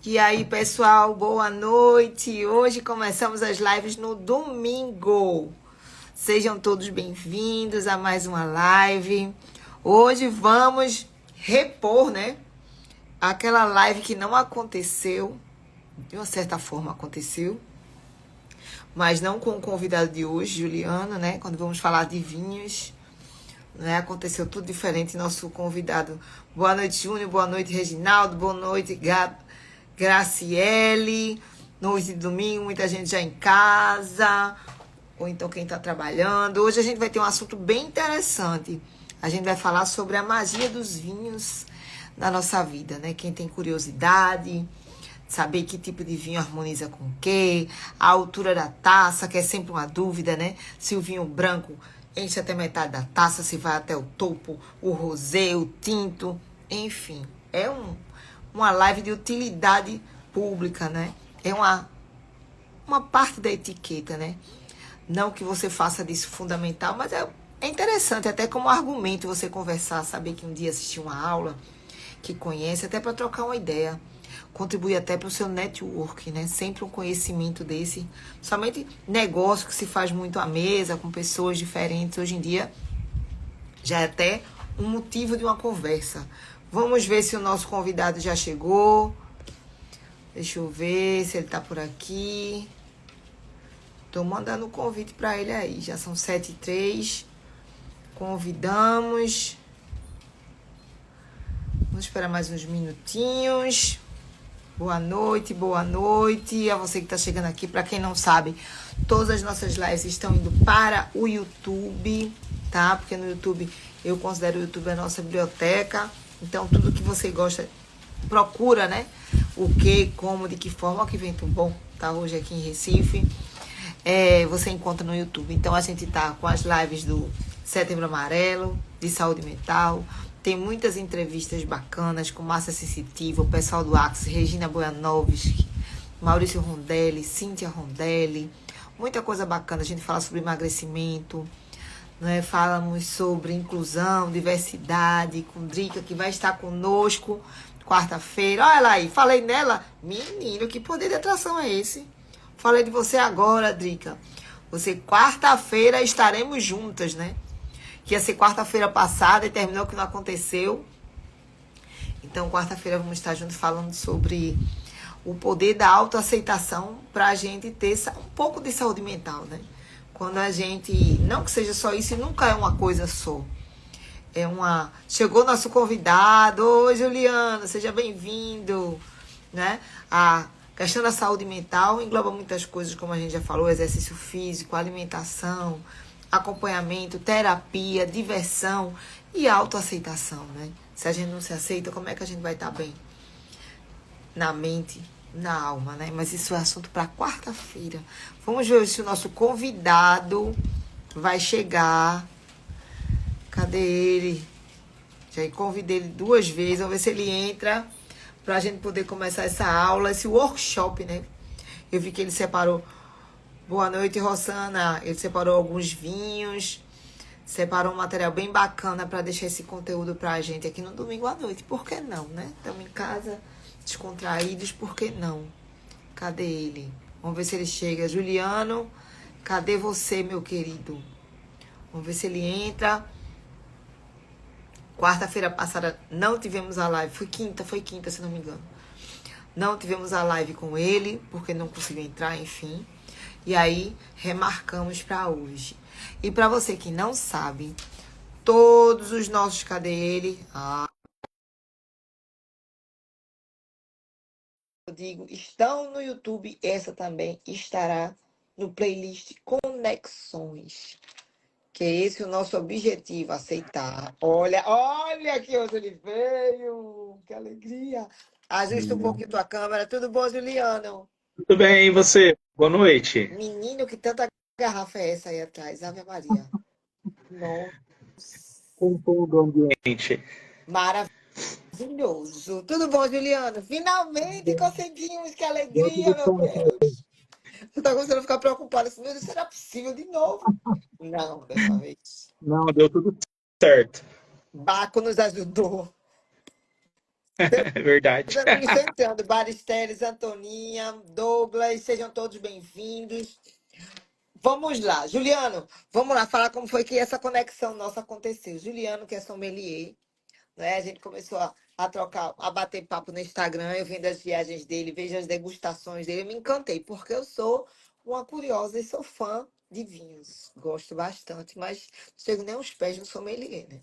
E aí, pessoal, boa noite. Hoje começamos as lives no domingo. Sejam todos bem-vindos a mais uma live. Hoje vamos repor, né? Aquela live que não aconteceu, de uma certa forma aconteceu, mas não com o convidado de hoje, Juliano, né? Quando vamos falar de vinhos, né? Aconteceu tudo diferente. Nosso convidado. Boa noite, Júnior. Boa noite, Reginaldo. Boa noite, Graciele. Noite de domingo, muita gente já em casa. Ou então quem está trabalhando. Hoje a gente vai ter um assunto bem interessante. A gente vai falar sobre a magia dos vinhos na nossa vida, né? Quem tem curiosidade, saber que tipo de vinho harmoniza com o quê, a altura da taça, que é sempre uma dúvida, né? Se o vinho branco enche até metade da taça, se vai até o topo, o rosé, o tinto, enfim. É uma live de utilidade pública, né? É uma parte da etiqueta, né? Não que você faça disso fundamental, mas é interessante, até como argumento você conversar, saber que um dia assistiu uma aula, que conhece, até para trocar uma ideia. Contribui até para o seu network, né? Sempre um conhecimento desse. Somente negócio que se faz muito à mesa, com pessoas diferentes, hoje em dia já é até um motivo de uma conversa. Vamos ver se o nosso convidado já chegou. Deixa eu ver se ele está por aqui. Tô mandando um convite para ele aí. Já são 7h03. Convidamos. Vamos esperar mais uns minutinhos. Boa noite, boa noite a você que está chegando aqui. Para quem não sabe, todas as nossas lives estão indo para o YouTube, tá? Porque no YouTube, eu considero o YouTube a nossa biblioteca. Então, tudo que você gosta, procura, né? O que, como, de que forma, que vento bom, tá? Hoje aqui em Recife. Você encontra no YouTube. Então, a gente tá com as lives do Setembro Amarelo, de saúde mental. Tem muitas entrevistas bacanas com Márcia Sensitiva, o pessoal do Axis, Regina Bojanovski, Maurício Rondelli, Cíntia Rondelli. Muita coisa bacana. A gente fala sobre emagrecimento, né? Falamos sobre inclusão, diversidade, com Drica, que vai estar conosco quarta-feira. Olha ela aí, falei nela. Menino, que poder de atração é esse? Falei de você agora, Drica. Você, quarta-feira, estaremos juntas, né? Que ia ser quarta-feira passada e terminou que não aconteceu. Então, quarta-feira vamos estar juntos falando sobre o poder da autoaceitação para a gente ter um pouco de saúde mental, né? Quando a gente, não que seja só isso, e nunca é uma coisa só. Chegou nosso convidado. Oi, Juliano, seja bem-vindo, né? A questão da saúde mental engloba muitas coisas, como a gente já falou, exercício físico, alimentação, acompanhamento, terapia, diversão e autoaceitação, né? Se a gente não se aceita, como é que a gente vai estar bem? Na mente, na alma, né? Mas isso é assunto para quarta-feira. Vamos ver se o nosso convidado vai chegar. Cadê ele? Já convidei ele 2 vezes. Vamos ver se ele entra para a gente poder começar essa aula, esse workshop, né? Eu vi que ele separou. Boa noite, Rosana. Ele separou alguns vinhos, separou um material bem bacana para deixar esse conteúdo para a gente aqui no domingo à noite. Por que não, né? Estamos em casa, descontraídos, por que não? Cadê ele? Vamos ver se ele chega. Juliano, cadê você, meu querido? Vamos ver se ele entra. Quarta-feira passada não tivemos a live. Foi quinta, se não me engano. Não tivemos a live com ele, porque não conseguiu entrar, enfim. E aí, remarcamos para hoje. E para você que não sabe, todos os nossos, cadê ele? Eu digo, estão no YouTube. Essa também estará no playlist Conexões. Que é esse o nosso objetivo, aceitar. Olha que hoje ele veio. Que alegria. Ajusta um pouquinho tua câmera. Tudo bom, Juliano? Tudo bem, e você? Boa noite. Menino, que tanta garrafa é essa aí atrás? Ave Maria. Nossa. Com todo o ambiente. Maravilhoso. Tudo bom, Juliano? Finalmente conseguimos. Que Deu alegria, tudo meu certo. Deus. Você tá começando a ficar preocupado. Assim, meu Deus, será possível de novo? Não, dessa vez. Não, deu tudo certo. Baco nos ajudou. É verdade. Meus amigos estão entrando. Baristeres, Antoninha, Douglas, sejam todos bem-vindos. Vamos lá, Juliano, vamos lá falar como foi que essa conexão nossa aconteceu. Juliano, que é sommelier, né? A gente começou a trocar, a bater papo no Instagram, eu vendo as viagens dele, vejo as degustações dele, eu me encantei, porque eu sou uma curiosa e sou fã de vinhos. Gosto bastante, mas não chego nem aos pés no sommelier, né?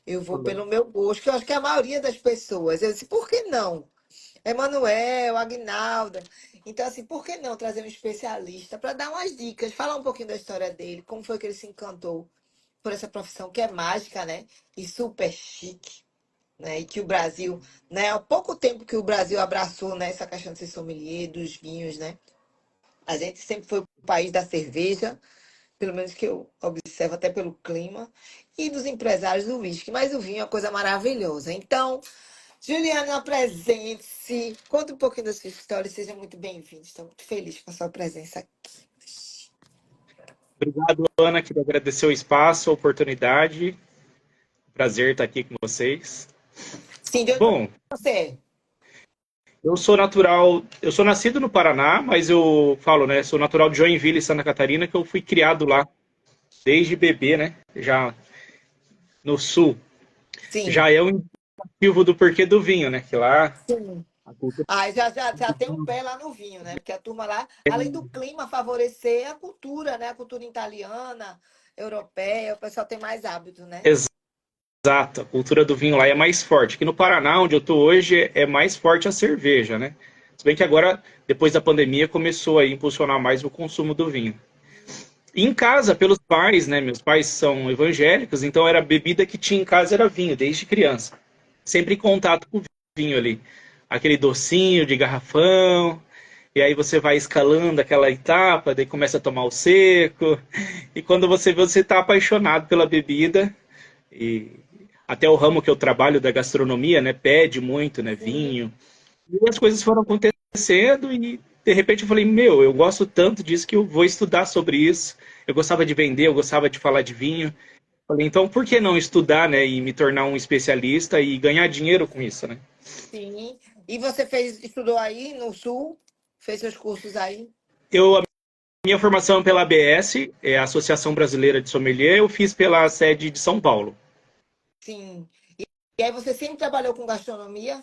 Eu vou pelo meu gosto, que eu acho que é a maioria das pessoas. Eu disse, por que não? Emanuel, Agnalda. Então, assim, por que não trazer um especialista para dar umas dicas, falar um pouquinho da história dele, como foi que ele se encantou por essa profissão que é mágica, né? E super chique, né? E que o Brasil, né? Há pouco tempo que o Brasil abraçou, né, essa questão de ser sommelier, dos vinhos, né? A gente sempre foi o país da cerveja, pelo menos que eu observo até pelo clima, e dos empresários do uísque. Mas o vinho é uma coisa maravilhosa. Então, Juliana, apresente-se, conta um pouquinho da sua história e seja muito bem-vindo. Estou muito feliz com a sua presença aqui. Obrigado, Ana. Queria agradecer o espaço, a oportunidade. Prazer estar aqui com vocês. Sim, de onde Bom, você é? eu sou nascido no Paraná, mas eu falo, né? Sou natural de Joinville, Santa Catarina, que eu fui criado lá desde bebê, né? Já no sul. Sim, Já é o indicativo do porquê do vinho, né? Que lá sim. a cultura Ah, já tem um pé lá no vinho, né? Porque a turma lá, além do clima favorecer, a cultura, né? A cultura italiana, europeia, o pessoal tem mais hábito, né? é exata, a cultura do vinho lá é mais forte. Aqui no Paraná, onde eu tô hoje, é mais forte a cerveja, né? Se bem que agora, depois da pandemia, começou a impulsionar mais o consumo do vinho. E em casa, pelos pais, né? Meus pais são evangélicos, então era a bebida que tinha em casa era vinho, desde criança. Sempre em contato com o vinho ali. Aquele docinho de garrafão, e aí você vai escalando aquela etapa, daí começa a tomar o seco, e quando você vê, você está apaixonado pela bebida, e até o ramo que eu trabalho da gastronomia, né, pede muito, né, Sim. vinho. E as coisas foram acontecendo e de repente eu falei, meu, eu gosto tanto disso que eu vou estudar sobre isso. Eu gostava de vender, eu gostava de falar de vinho. Falei, então por que não estudar, né, e me tornar um especialista e ganhar dinheiro com isso, né? Sim. E você estudou aí no Sul? Fez seus cursos aí? A minha formação é pela ABS, é a Associação Brasileira de Sommelier, eu fiz pela sede de São Paulo. Sim. E aí você sempre trabalhou com gastronomia?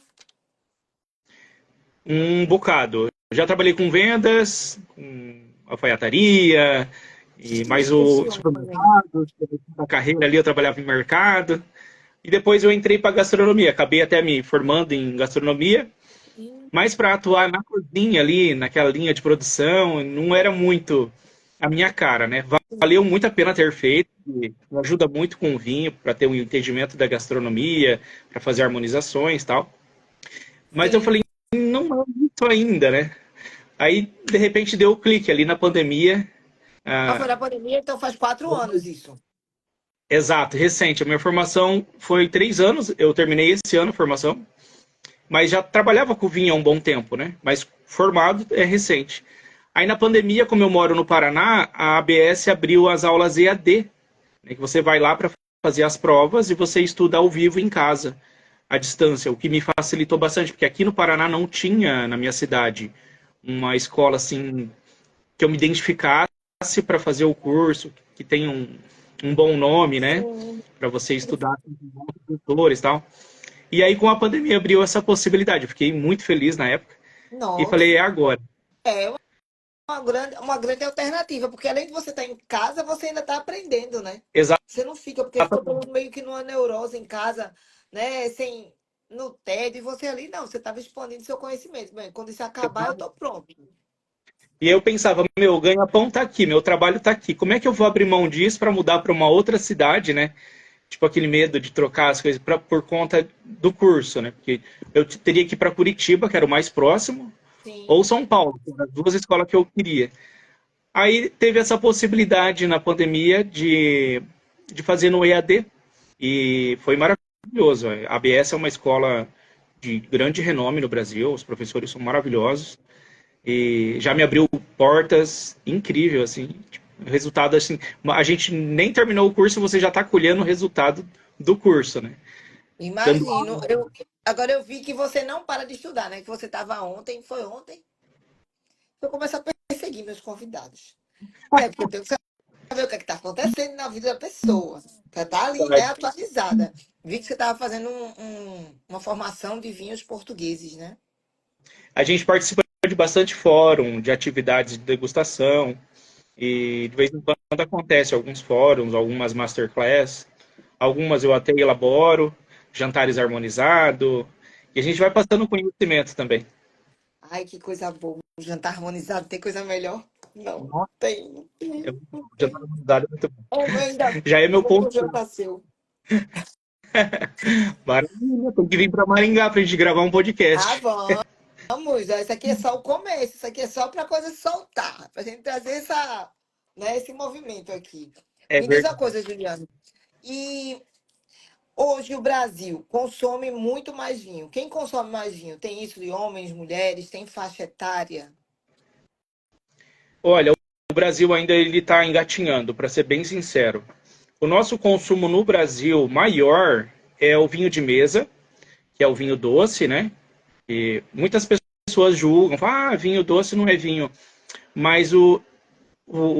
Um bocado. Já trabalhei com vendas, com alfaiataria, e mais o Esse homem. supermercado, a carreira ali eu trabalhava em mercado. E depois eu entrei para gastronomia. Acabei até me formando em gastronomia, mas para atuar na cozinha ali, naquela linha de produção, não era muito a minha cara, né? Valeu muito a pena ter feito, me ajuda muito com o vinho, para ter um entendimento da gastronomia, para fazer harmonizações e tal. Mas eu Sim. falei, não é isso ainda, né? Aí, de repente, deu o clique ali na pandemia. Ah, foi Ah, na pandemia, então faz 4 anos isso. exato, recente. A minha formação foi 3 anos, eu terminei esse ano a formação, mas já trabalhava com vinho há um bom tempo, né? Mas formado é recente. Aí na pandemia, como eu moro no Paraná, a ABS abriu as aulas EAD, né, que você vai lá para fazer as provas e você estuda ao vivo em casa, à distância, o que me facilitou bastante, porque aqui no Paraná não tinha, na minha cidade, uma escola assim que eu me identificasse para fazer o curso, que tenha um bom nome, né? Sim. Para você estudar com bons tutores e tal. E aí, com a pandemia, abriu essa possibilidade. Eu fiquei muito feliz na época e falei, é Nossa. agora. É uma grande alternativa, porque além de você estar em casa, você ainda está aprendendo, né? Você não fica, porque ficou todo Exatamente. mundo meio que numa neurose em casa, né? Sem, no tédio, e você ali, não, você estava expandindo seu conhecimento. Bem, quando isso acabar, eu tô pronto. E aí eu pensava, meu, ganha-pão tá aqui, meu trabalho tá aqui. Como é que eu vou abrir mão disso para mudar para uma outra cidade, né? Tipo aquele medo de trocar as coisas por conta do curso, né? Porque eu teria que ir para Curitiba, que era o mais próximo, ou Sim, São Paulo, que eram as duas escolas que eu queria. Aí teve essa possibilidade na pandemia de fazer no EAD e foi maravilhoso. A ABS é uma escola de grande renome no Brasil, os professores são maravilhosos e já me abriu portas incrível, assim, tipo, resultado assim, a gente nem terminou o curso, você já está colhendo o resultado do curso, né? dando Imagino. aula. Agora eu vi que você não para de estudar, né? Que você estava ontem, foi ontem, eu começo a perseguir meus convidados. É, porque eu tenho que saber o que é que está acontecendo na vida da pessoa. Para estar ali, né, atualizada. Vi que você estava fazendo uma formação de vinhos portugueses, né? A gente participa de bastante fórum, de atividades de degustação, e de vez em quando acontece alguns fóruns, algumas masterclass, algumas eu até elaboro, jantares harmonizados, e a gente vai passando conhecimento também. Ai, que coisa boa. Um jantar harmonizado, tem coisa melhor? Não, Nossa, tem, não é tem, muito bom. não Jantar tem. harmonizado é muito bom. É, eu ainda Já é meu vou ponto. um jantar seu. Maravilha, tem que vir para Maringá para a gente gravar um Ah, podcast. vamos. Isso aqui é só o começo. Isso aqui é só para a coisa soltar. Para a gente trazer né, esse movimento aqui. É Me diz uma verdade. coisa, Juliano. E hoje o Brasil consome muito mais vinho. Quem consome mais vinho? Tem isso de homens, mulheres? Tem faixa etária? Olha, o Brasil ainda ele está engatinhando, para ser bem sincero. O nosso consumo no Brasil maior é o vinho de mesa, que é o vinho doce, né? E muitas pessoas julgam, falam, vinho doce não é vinho. Mas o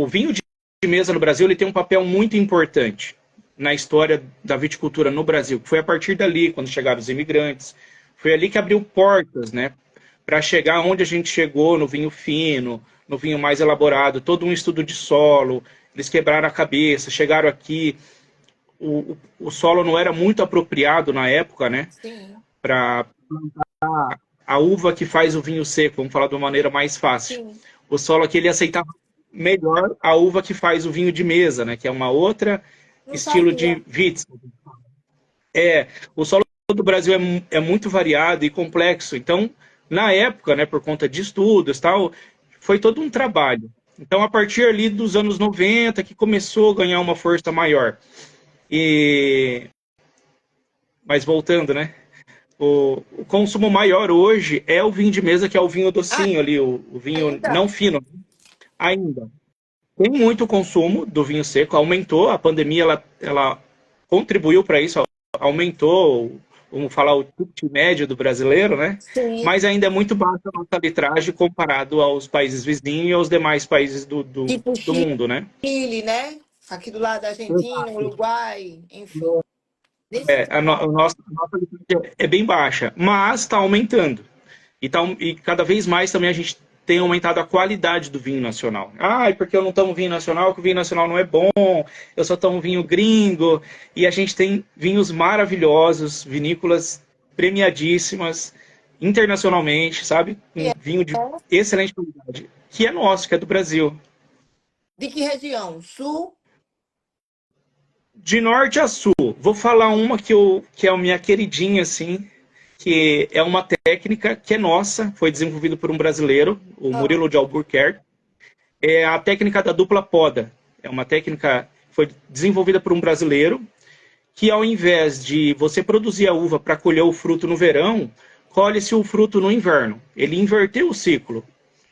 vinho de mesa no Brasil ele tem um papel muito importante na história da viticultura no Brasil. Foi a partir dali, quando chegaram os imigrantes, foi ali que abriu portas, né? Para chegar onde a gente chegou no vinho fino, no vinho mais elaborado, todo um estudo de solo. Eles quebraram a cabeça, chegaram aqui. O solo não era muito apropriado na época, né? Sim, Para a uva que faz o vinho seco, vamos falar de uma maneira mais fácil. sim. O solo aqui ele aceitava melhor a uva que faz o vinho de mesa, né? Que é uma outra Não estilo de sabia. vites. O solo do Brasil é muito variado e complexo. Então, na época, né, por conta de estudos tal, foi todo um trabalho. Então, a partir ali dos anos 90 que começou a ganhar uma força maior. E mas voltando, né? O consumo maior hoje é o vinho de mesa, que é o vinho Ah, docinho ali, o vinho ainda? não fino ainda. Tem muito consumo do vinho seco, aumentou, a pandemia ela contribuiu para isso, aumentou, vamos falar, o ticket médio do brasileiro, né? Sim. Mas ainda é muito baixa a nossa litragem comparado aos países vizinhos e aos demais países Tipo do mundo, né? Chile, né? Aqui do lado da Argentina, Uruguai, enfim. Nesse A nossa litragem é bem baixa, mas está aumentando. E cada vez mais também a gente tem aumentado a qualidade do vinho nacional. Ah, é porque eu não tomo vinho nacional, que o vinho nacional não é bom, eu só tomo vinho gringo. E a gente tem vinhos maravilhosos, vinícolas premiadíssimas, internacionalmente, sabe? Um vinho de excelente qualidade, que é nosso, que é do Brasil. De que região? Sul? De norte a sul, vou falar uma que é a minha queridinha, assim, que é uma técnica que é nossa, foi desenvolvida por um brasileiro, o Ah, Murilo de Albuquerque. É a técnica da dupla poda. É uma técnica que foi desenvolvida por um brasileiro que, ao invés de você produzir a uva para colher o fruto no verão, colhe-se o fruto no inverno. Ele inverteu o ciclo,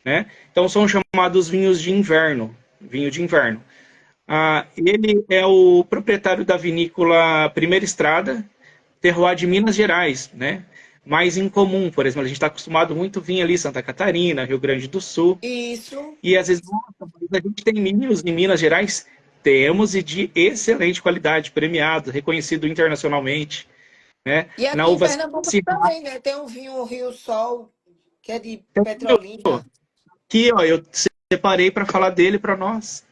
né? Então são chamados vinhos de inverno, vinho de inverno. Ele é o proprietário da vinícola Primeira Estrada, terroir de Minas Gerais, né? Mais incomum, por exemplo, a gente está acostumado muito a vir ali Santa Catarina, Rio Grande do Sul, isso. e às vezes, nossa, mas a gente tem vinhos em Minas Gerais? Temos, e de excelente qualidade, premiado, reconhecido internacionalmente, né? E Na aqui em uva Pernambuco Cerrado, também, né? Tem um vinho Rio Sol, que é de Petrolina. aqui, ó, eu separei para falar dele para nós.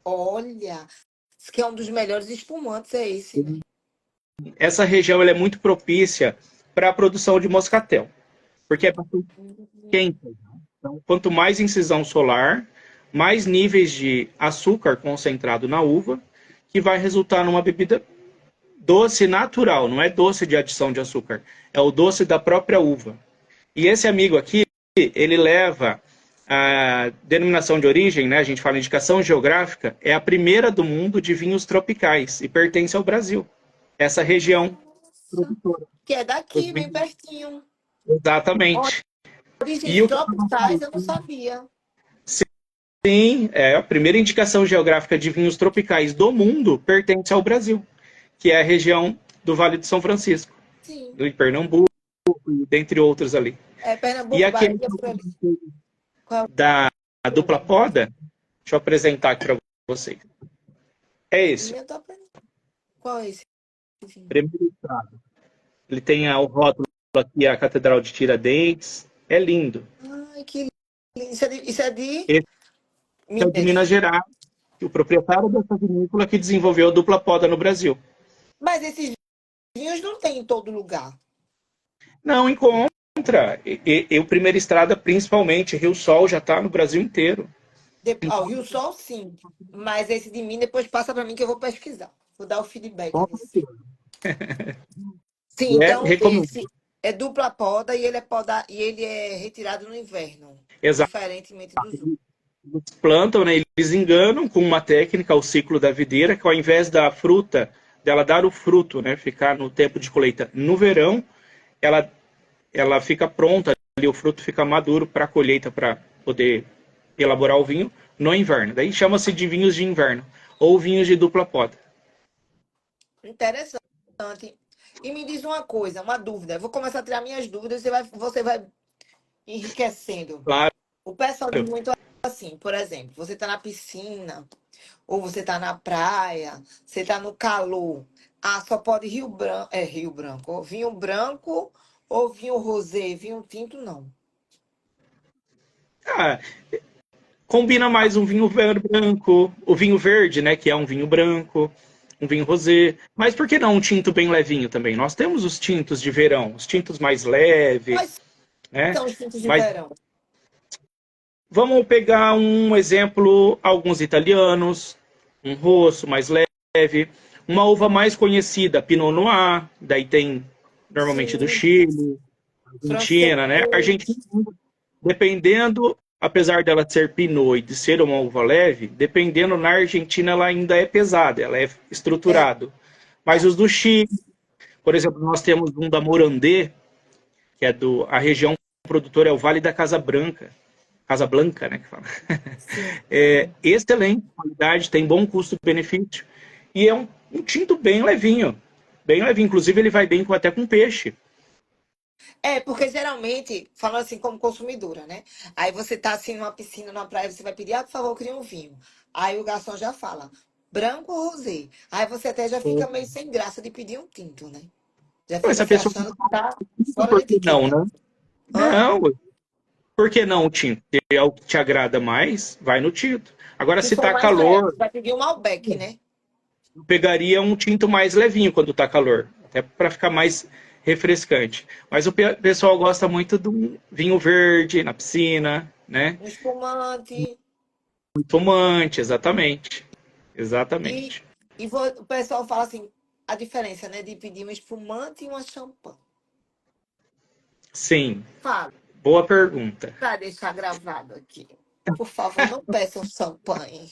Olha, diz que é um dos melhores espumantes, é esse, né? Essa região ela é muito propícia para a produção de moscatel, porque é bastante quente. Então, quanto mais incisão solar, mais níveis de açúcar concentrado na uva, que vai resultar numa bebida doce natural, não é doce de adição de açúcar, é o doce da própria uva. E esse amigo aqui, ele leva a denominação de origem, né? A gente fala indicação geográfica, é a primeira do mundo de vinhos tropicais e pertence ao Brasil. Essa região Nossa, produtora. que é daqui, bem pertinho. Exatamente. E Origens o que eu tropicais, eu não sabia. sim, é a primeira indicação geográfica de vinhos tropicais do mundo pertence ao Brasil, que é a região do Vale do São Francisco. Sim. do Pernambuco, dentre outros ali. É E Pernambuco, aquele Bahia, por ali. Qual da é o dupla nome? poda, deixa eu apresentar aqui para vocês. É esse, Eu tô aprendendo. Qual é esse? Enfim. primeiro estrado. Ele tem o rótulo aqui, a Catedral de Tiradentes. É lindo. Ai, que lindo. Isso é de Esse é o de Minas Minas. Gerais, o proprietário dessa vinícola que desenvolveu a dupla poda no Brasil. Mas esses vinhos não tem em todo lugar. Não encontra. O Primeira Estrada, principalmente, Rio Sol, já está no Brasil inteiro. O Rio Sol, sim. Mas esse de mim, depois passa para mim que eu vou pesquisar. Vou dar o feedback a você. Sim, É, então recomendo. esse é dupla poda e ele é retirado no inverno, Exato. diferentemente dos outros. Eles plantam, né, eles enganam com uma técnica, o ciclo da videira, que ao invés da fruta, dela dar o fruto, né, ficar no tempo de colheita no verão, ela, ela fica pronta, ali, o fruto fica maduro para a colheita, para poder elaborar o vinho no inverno. Daí chama-se de vinhos de inverno, ou vinhos de dupla poda. Interessante. E me diz uma coisa, uma dúvida. Eu vou começar a tirar minhas dúvidas e você vai enriquecendo. Claro. O pessoal diz muito assim, por exemplo, você está na piscina, ou você está na praia, você está no calor. Ah, só pode Rio Branco, ou vinho branco, ou vinho rosé, vinho tinto, não. Ah, combina mais um vinho branco, o vinho verde, né, que é um vinho branco, um vinho rosé. Mas por que não um tinto bem levinho também? Nós temos os tintos de verão, os tintos mais leves, Quais né? são os tintos de Mas verão? vamos pegar um exemplo, alguns italianos, um rosso mais leve, uma uva mais conhecida, Pinot Noir, daí tem normalmente do Sim, Chile, francês. Argentina, né? Argentina, dependendo, apesar dela ser Pinot e de ser uma uva leve, dependendo na Argentina ela ainda é pesada, ela é É, estruturado. Mas tá. os do Chile, por exemplo, nós temos um da Morandé, que é do a região produtora é o Vale da Casa Branca, Casa Blanca, né, que fala. Sim. É excelente qualidade, tem bom custo-benefício e é um tinto bem levinho, bem levinho. Inclusive ele vai bem até com peixe. É, porque geralmente, falando assim como consumidora, né? Aí você tá assim numa piscina, numa praia, você vai pedir, por favor, eu queria um vinho. Aí o garçom já fala, branco ou rosé? Aí você até já fica meio sem graça de pedir um tinto, né? Já Mas fica a se pessoa achando que tá fora da por que não, etiqueta. né? Hã? Não, por que não o tinto? Se é o que te agrada mais, vai no tinto. Agora, Se se for tá mais leve, calor, você vai pedir um Malbec, né? eu pegaria um tinto mais levinho quando tá calor, até para ficar mais refrescante. Mas o pessoal gosta muito do vinho verde na piscina, né? Um espumante. Fumante, exatamente. E, Exatamente. o pessoal fala assim, a diferença, né? De pedir um espumante e uma champanhe. Sim, Fala, boa pergunta. para deixar gravado aqui. Por favor, não peçam champanhe.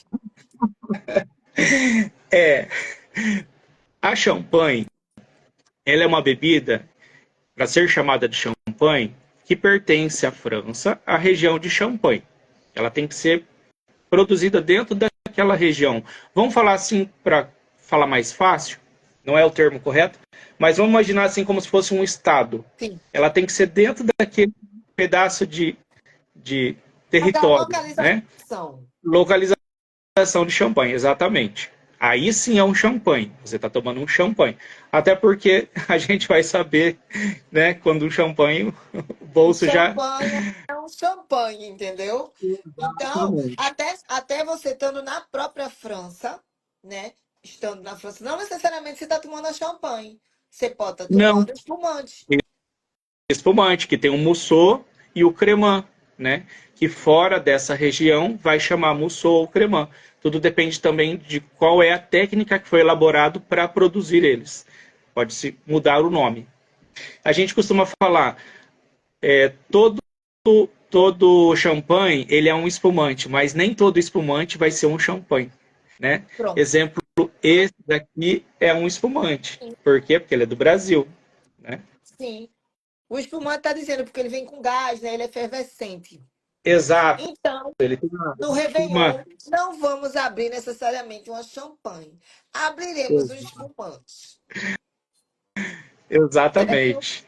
É, a champanhe, ela é uma bebida, para ser chamada de champanhe, que pertence à França, à região de Champagne. Ela tem que ser produzida dentro daquela região. Vamos falar assim, para falar mais fácil, não é o termo correto, mas vamos imaginar assim como se fosse um estado. Sim. Ela tem que ser dentro daquele pedaço de Aquela território, né? localização. Localização de champanhe, exatamente. Aí sim é um champanhe. Você está tomando um champanhe. Até porque a gente vai saber, né, quando o champanhe, o O bolso já. champanhe é um champanhe, entendeu? Então, até você estando na própria França, né? Estando na França, não necessariamente você está tomando a champanhe. Você pode estar Não, tomando espumante. espumante, que tem o mousseux e o cremant, né? Que fora dessa região vai chamar mousseux ou cremant. Tudo depende também de qual é a técnica que foi elaborado para produzir eles. Pode-se mudar o nome. A gente costuma falar, todo champanhe ele é um espumante, mas nem todo espumante vai ser um champanhe, né? Pronto. Exemplo, esse daqui é um espumante. Sim. Por quê? Porque ele é do Brasil, né? Sim. O espumante está dizendo, porque ele vem com gás, né? Ele é efervescente. Exato. Então, Ele tem no uma Réveillon, não vamos abrir necessariamente uma champanhe. Abriremos um espumante. certo? Exatamente.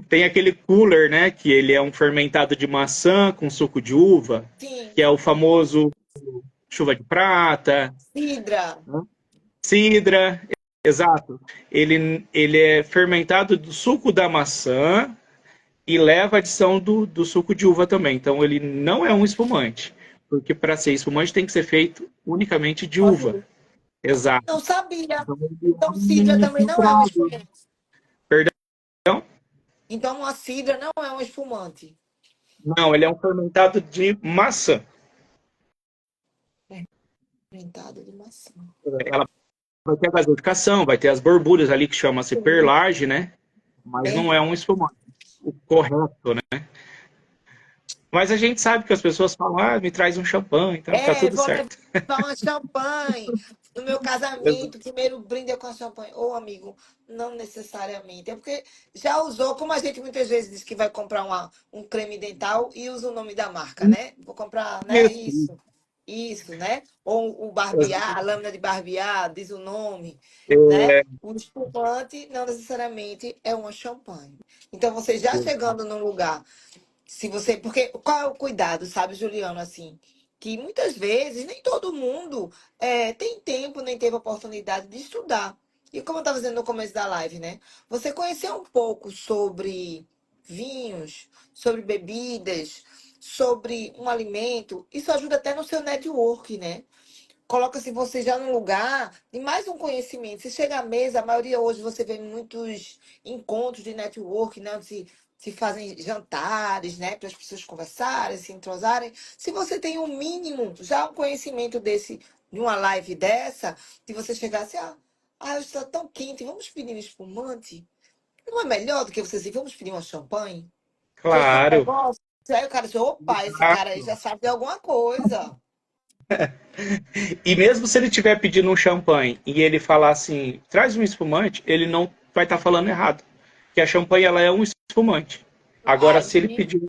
Tem aquele cooler, né? Que ele é um fermentado de maçã com suco de uva, Sim, que é o famoso chuva de prata, cidra. né? Cidra. Exato. Ele é fermentado do suco da maçã e leva adição do suco de uva também. Então ele não é um espumante, porque para ser espumante tem que ser feito unicamente de uva. Olha, Exato. não sabia. Então ele é Então, cidra um também não é um filtrado. espumante. Perdão? Então, uma cidra não é um espumante. Não, ele é um fermentado de maçã. Fermentado de maçã. Ela vai ter a gaseificação, vai ter as borbulhas ali que chama-se Sim. perlage, né? Mas não é Verdade. um espumante. O correto, né? Mas a gente sabe que as pessoas falam, ah, me traz um champanhe, então tá É, tudo vou levar certo. uma champanhe. No meu casamento, o primeiro brinde é com a champanhe. Ô, amigo, não necessariamente. É porque já usou, como a gente muitas vezes diz que vai comprar um creme dental e usa o nome da marca, né? Vou comprar, né? Isso. Isso, né? Ou o barbear, a lâmina de barbear, diz o nome, né? É, O espumante não necessariamente é uma champanhe. Então, você já chegando num lugar se você, porque qual é o cuidado, sabe, Juliano, assim, que muitas vezes nem todo mundo tem tempo, nem teve oportunidade de estudar. E como eu estava dizendo no começo da live, né? Você conhecer um pouco sobre vinhos, sobre bebidas, sobre um alimento, isso ajuda até no seu network, né? Coloca-se você já num lugar de mais um conhecimento. Você chega à mesa, a maioria hoje você vê muitos encontros de network, né? Onde se fazem jantares, né? Para as pessoas conversarem, se entrosarem. Se você tem um mínimo, já um conhecimento desse, de uma live dessa, de você chegar assim, hoje está tão quente, vamos pedir um espumante? Não é melhor do que você dizer, vamos pedir uma champanhe? Fechou o claro. negócio? Aí o cara diz, opa, esse cara aí já sabe de alguma coisa. E mesmo se ele estiver pedindo um champanhe e ele falar assim, traz um espumante, ele não vai estar falando errado. Que a champanhe ela é um espumante. Agora, Aí, se ele pedir.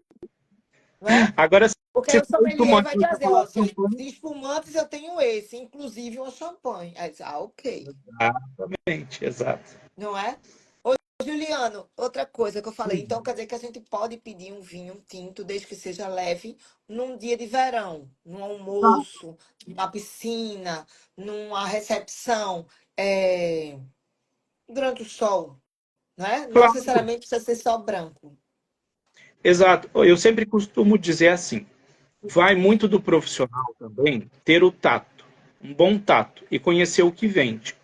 não é? Agora, Porque aí se o for sommelier espumante vai e você dizer, falar ó, de champanhe. espumantes eu tenho esse, inclusive uma champanhe. Aí diz, ok, Exatamente, exato. não é? Ô, Juliano, outra coisa que eu falei, então quer dizer que a gente pode pedir um vinho tinto, desde que seja leve, num dia de verão, num almoço, numa piscina, numa recepção, durante o sol, não é? Não Claro, necessariamente precisa ser só branco. exato. Eu sempre costumo dizer assim: vai muito do profissional também ter o tato, um bom tato, e conhecer o que vende.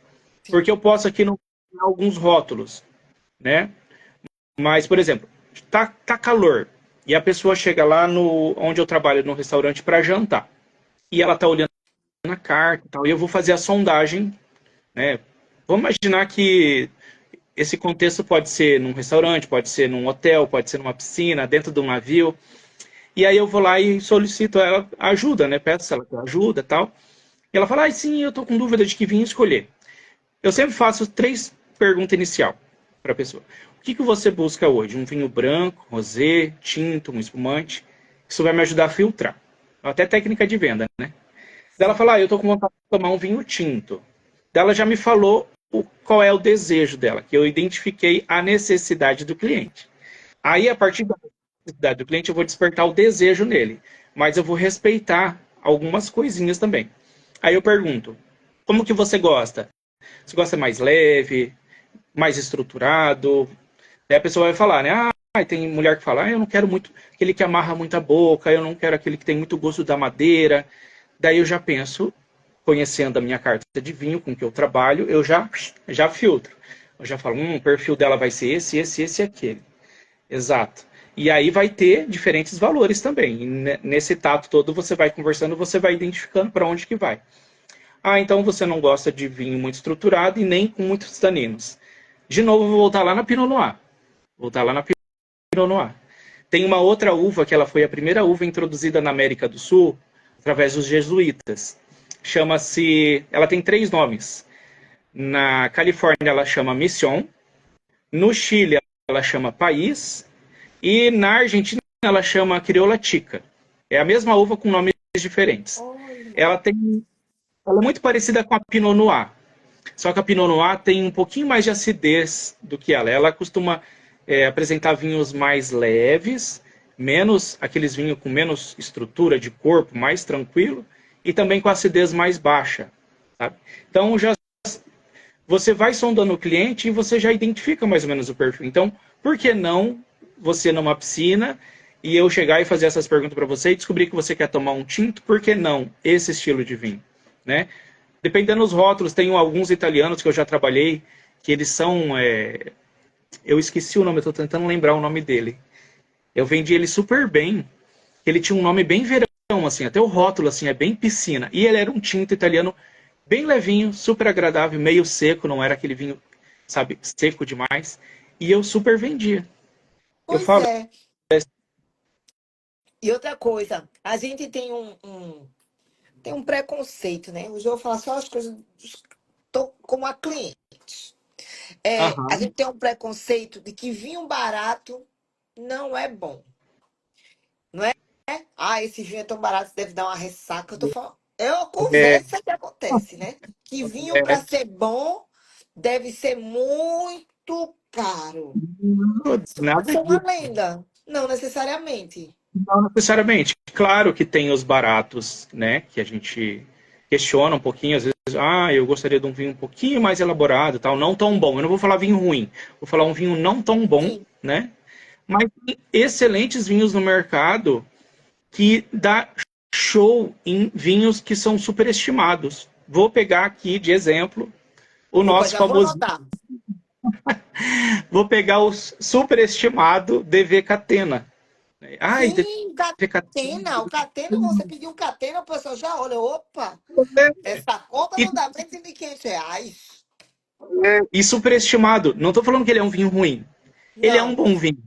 Porque Sim. eu posso aqui não ter alguns rótulos, né? Mas, por exemplo, tá calor e a pessoa chega lá no onde eu trabalho no restaurante para jantar e ela tá olhando na carta e tal, e eu vou fazer a sondagem, né? Vamos imaginar que esse contexto pode ser num restaurante, pode ser num hotel, pode ser numa piscina, dentro de um navio. E aí eu vou lá e solicito ela ajuda, né? Peço se ela quer ajuda e tal. E ela fala, sim, eu tô com dúvida de que vinho escolher. Eu sempre faço três perguntas inicial para a pessoa. O que você busca hoje? Um vinho branco, rosé, tinto, um espumante? Isso vai me ajudar a filtrar. Até técnica de venda, né? Daí ela Sim. fala, eu tô com vontade de tomar um vinho tinto. Daí ela já me falou qual é o desejo dela, que eu identifiquei a necessidade do cliente. Aí, a partir da necessidade do cliente, eu vou despertar o desejo nele. Mas eu vou respeitar algumas coisinhas também. Aí eu pergunto, como que você gosta? Você gosta mais leve, mais estruturado? Daí a pessoa vai falar, né? Tem mulher que fala, eu não quero muito aquele que amarra muita boca, eu não quero aquele que tem muito gosto da madeira. Daí eu já penso, conhecendo a minha carta de vinho com que eu trabalho, eu já filtro. Eu já falo, o perfil dela vai ser esse e aquele. Exato. E aí vai ter diferentes valores também. E nesse tato todo você vai conversando, você vai identificando para onde que vai. Então você não gosta de vinho muito estruturado e nem com muitos taninos. De novo, vou voltar lá na Pinot Noir. Voltar lá na Pinot Noir. Tem uma outra uva que ela foi a primeira uva introduzida na América do Sul através dos jesuítas. Chama-se, ela tem três nomes. Na Califórnia ela chama Mission, no Chile ela chama País e na Argentina ela chama Crioula Chica. É a mesma uva com nomes diferentes. Olha. Ela tem, ela é muito parecida com a Pinot Noir. Só que a Pinot Noir tem um pouquinho mais de acidez do que ela. Ela costuma apresentar vinhos mais leves, menos aqueles vinhos com menos estrutura de corpo, mais tranquilo, e também com acidez mais baixa. Sabe? Então já você vai sondando o cliente e você já identifica mais ou menos o perfil. Então, por que não você numa piscina e eu chegar e fazer essas perguntas para você e descobrir que você quer tomar um tinto? Por que não esse estilo de vinho, né? Dependendo dos rótulos, tem alguns italianos que eu já trabalhei que eles são, eu esqueci o nome, eu estou tentando lembrar o nome dele. Eu vendi ele super bem. Ele tinha um nome bem verão, assim, até o rótulo assim é bem piscina. E ele era um tinto italiano bem levinho, super agradável, meio seco, não era aquele vinho, sabe, seco demais. E eu super vendia. Eu Pois falo, é. E outra coisa, a gente tem tem um preconceito, né? Hoje eu vou falar só as coisas como a cliente. A aham, gente tem um preconceito de que vinho barato não é bom. Não é? Ah, esse vinho é tão barato, deve dar uma ressaca. Eu tô falando. É uma é, conversa que acontece, né? Que vinho para ser bom deve ser muito caro. nada Isso é uma disso. lenda. Não necessariamente. Não necessariamente. Claro que tem os baratos, né? Que a gente questiona um pouquinho, às vezes, eu gostaria de um vinho um pouquinho mais elaborado, tal, não tão bom. Eu não vou falar vinho ruim, vou falar um vinho não tão bom, Sim. né? Mas tem excelentes vinhos no mercado que dá show em vinhos que são superestimados. Vou pegar aqui de exemplo o Opa, nosso já vou famoso, anotar. vou pegar o superestimado DV Catena. Ai, DV Sim, Catena. catena. O catena, você pediu um catena, o pessoal já olha. Opa, essa conta E, não dá menos de R$ 500. e superestimado. Não estou falando que ele é um vinho ruim. Ele é um Não. bom vinho.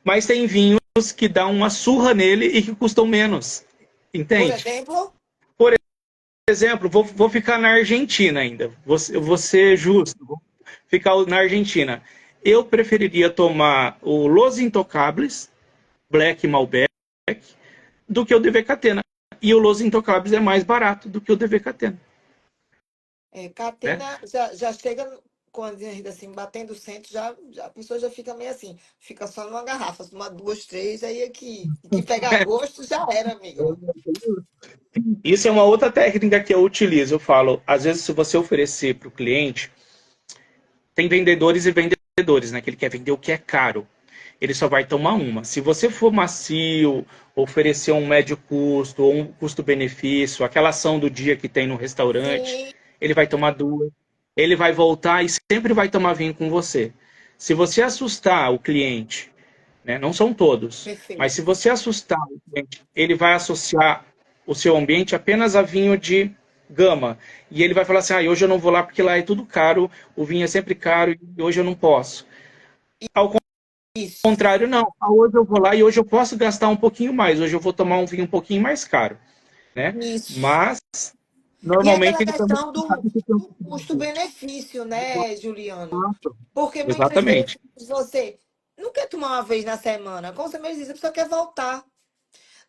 Mas tem vinhos que dão uma surra nele e que custam menos. Por Entende? exemplo, Por exemplo, vou ficar na Argentina ainda. Vou ser justo. Vou ficar na Argentina. Eu preferiria tomar o Los Intocables, Black Malbec, do que o DV Catena. E o Los Intocables é mais barato do que o DV Catena. Né? catena já chega quando a gente assim, batendo o centro, a pessoa já fica meio assim, fica só numa garrafa, uma, duas, três, aí aqui, que pegar gosto já era, amigo. Isso é uma outra técnica que eu utilizo. Eu falo, às vezes, se você oferecer para o cliente, tem vendedores e vendedores, né? Que ele quer vender o que é caro. Ele só vai tomar uma. Se você for macio, oferecer um médio custo ou um custo-benefício, aquela ação do dia que tem no restaurante, Sim, ele vai tomar duas. Ele vai voltar e sempre vai tomar vinho com você. Se você assustar o cliente, né, não são todos, mas se perfeito. você assustar o cliente, ele vai associar o seu ambiente apenas a vinho de gama. E ele vai falar assim: hoje eu não vou lá porque lá é tudo caro, o vinho é sempre caro e hoje eu não posso. Ao Isso, contrário, não. Hoje eu vou lá e hoje eu posso gastar um pouquinho mais. Hoje eu vou tomar um vinho um pouquinho mais caro, né? isso. Mas E é normalmente aquela ele também questão sabe que tem um do custo-benefício, né, Juliano? custo. Porque muitas vezes Exatamente. você não quer tomar uma vez na semana, como você mesmo disse, a pessoa quer voltar,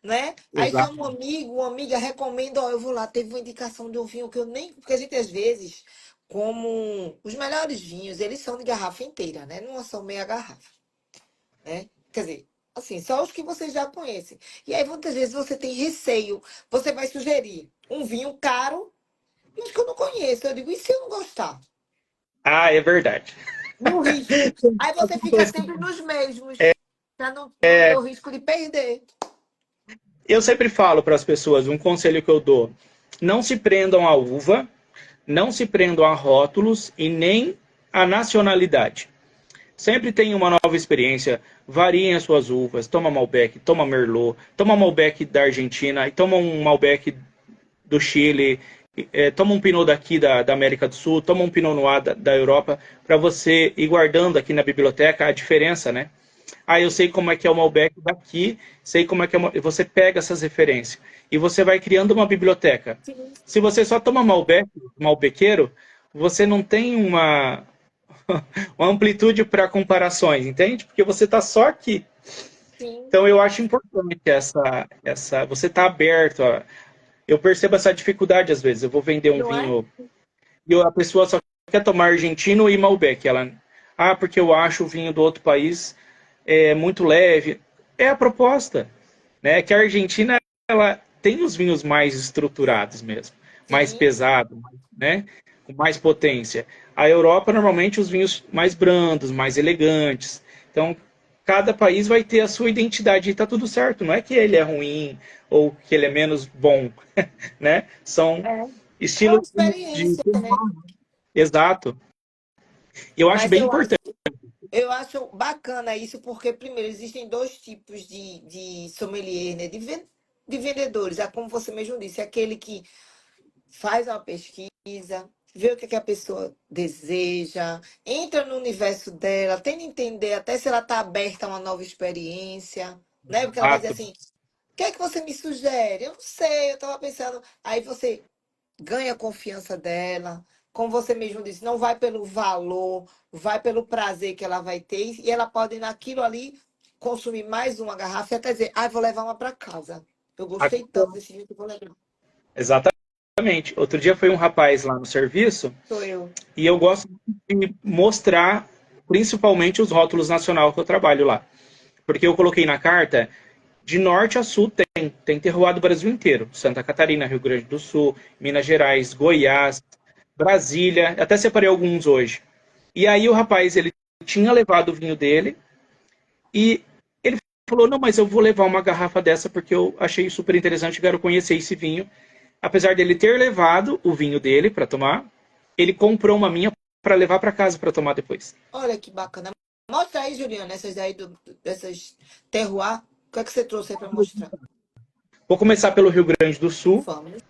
né? Aí chama um Exato. amigo, uma amiga recomenda, ó, eu vou lá, teve uma indicação de um vinho que eu nem. Porque a gente às vezes, como os melhores vinhos, eles são de garrafa inteira, né? Não são meia garrafa, né? Quer dizer, assim, só os que vocês já conhecem. E aí muitas vezes você tem receio, você vai sugerir um vinho caro, mas que eu não conheço. Eu digo, e se eu não gostar? É verdade. E o risco? Aí você fica sempre nos mesmos, para não ter o risco de perder. Eu sempre falo para as pessoas, um conselho que eu dou: não se prendam à uva, não se prendam a rótulos e nem à nacionalidade. Sempre tem uma nova experiência, variem as suas uvas, toma Malbec, toma Merlot, toma Malbec da Argentina, e toma um Malbec do Chile, toma um Pinot daqui da América do Sul, toma um Pinot Noir da Europa, para você ir guardando aqui na biblioteca a diferença, né? Eu sei como é que é o Malbec daqui, sei como é que é. Você pega essas referências e você vai criando uma biblioteca. Sim, Se você só toma Malbec, Malbequeiro, você não tem uma amplitude para comparações, entende? Porque você está só aqui. sim, Então eu acho importante você tá aberto. Eu percebo essa dificuldade às vezes. Eu vou vender um não é? vinho e a pessoa só quer tomar argentino e Malbec. Ela, porque eu acho o vinho do outro país muito leve. É a proposta, né? Que a Argentina, ela tem os vinhos mais estruturados mesmo, mais Sim. pesados, né? Com mais potência. A Europa, normalmente, os vinhos mais brandos, mais elegantes. Então, cada país vai ter a sua identidade e tá tudo certo. Não é que ele é ruim ou que ele é menos bom, né? São É. É uma estilos de... experiência, né? Exato. E eu acho Mas bem importante. eu acho bacana isso, porque, primeiro, existem dois tipos de sommelier, né? De vendedores. É como você mesmo disse, aquele que faz uma pesquisa, vê o que, que a pessoa deseja, entra no universo dela, tenta entender até se ela está aberta a uma nova experiência, né? Porque ela vai dizer Exato. assim, o que é que você me sugere? Eu não sei, eu estava pensando. Aí você ganha a confiança dela. Como você mesmo disse, não vai pelo valor, vai pelo prazer que ela vai ter. E ela pode, naquilo ali, consumir mais uma garrafa e até dizer, vou levar uma para casa. Eu gostei tanto desse vinho que eu vou levar. Exatamente. Outro dia foi um rapaz lá no serviço Sou eu. e eu gosto de mostrar principalmente os rótulos nacional que eu trabalho lá. Porque eu coloquei na carta, de norte a sul tem terroir do Brasil inteiro. Santa Catarina, Rio Grande do Sul, Minas Gerais, Goiás, Brasília, até separei alguns hoje. E aí o rapaz, ele tinha levado o vinho dele e ele falou, não, mas eu vou levar uma garrafa dessa porque eu achei super interessante, quero conhecer esse vinho. Apesar dele ter levado o vinho dele para tomar, ele comprou uma minha para levar para casa para tomar depois. Olha que bacana. Mostra aí, Juliana, essas daí dessas terroir. O que é que você trouxe aí para mostrar? Vou começar pelo Rio Grande do Sul, Vamos.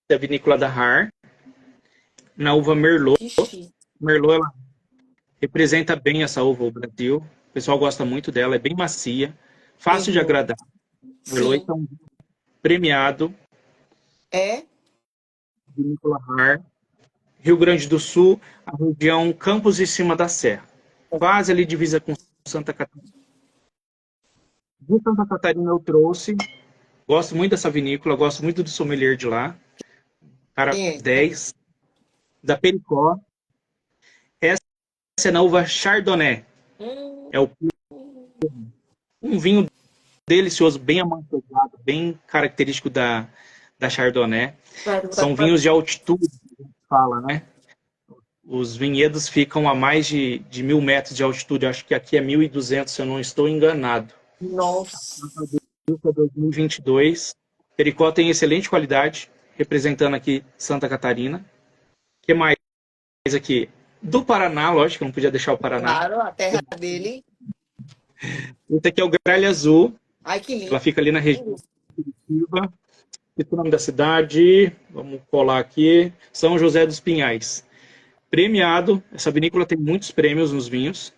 da vinícola da Har, na uva Merlot. Que chique. Merlot, ela representa bem essa uva o Brasil. O pessoal gosta muito dela, é bem macia, fácil de Merlot. agradar. Merlot Sim. é um premiado, É? vinícola Har. Rio Grande do Sul, a região Campos de Cima da Serra. Quase ali divisa com Santa Catarina. De Santa Catarina eu trouxe, gosto muito dessa vinícola, gosto muito do sommelier de lá, cara É. 10, da Pericó. Essa é na uva Chardonnay. Hum, É um vinho delicioso, bem amanteigado, bem característico da Chardonnay. São vinhos de altitude, que a gente fala, né? Os vinhedos ficam a mais de 1.000 metros de altitude. Acho que aqui é 1.200, se eu não estou enganado. Nossa. 2022. Pericó tem excelente qualidade, representando aqui Santa Catarina. O que mais aqui? Do Paraná, lógico, não podia deixar o Paraná. Claro, a terra dele. Esse aqui é o Gralha Azul. Ai, que Ela lindo. fica ali na região de Curitiba. Esse é o nome da cidade. Vamos colar aqui. São José dos Pinhais. Premiado. Essa vinícola tem muitos prêmios nos vinhos.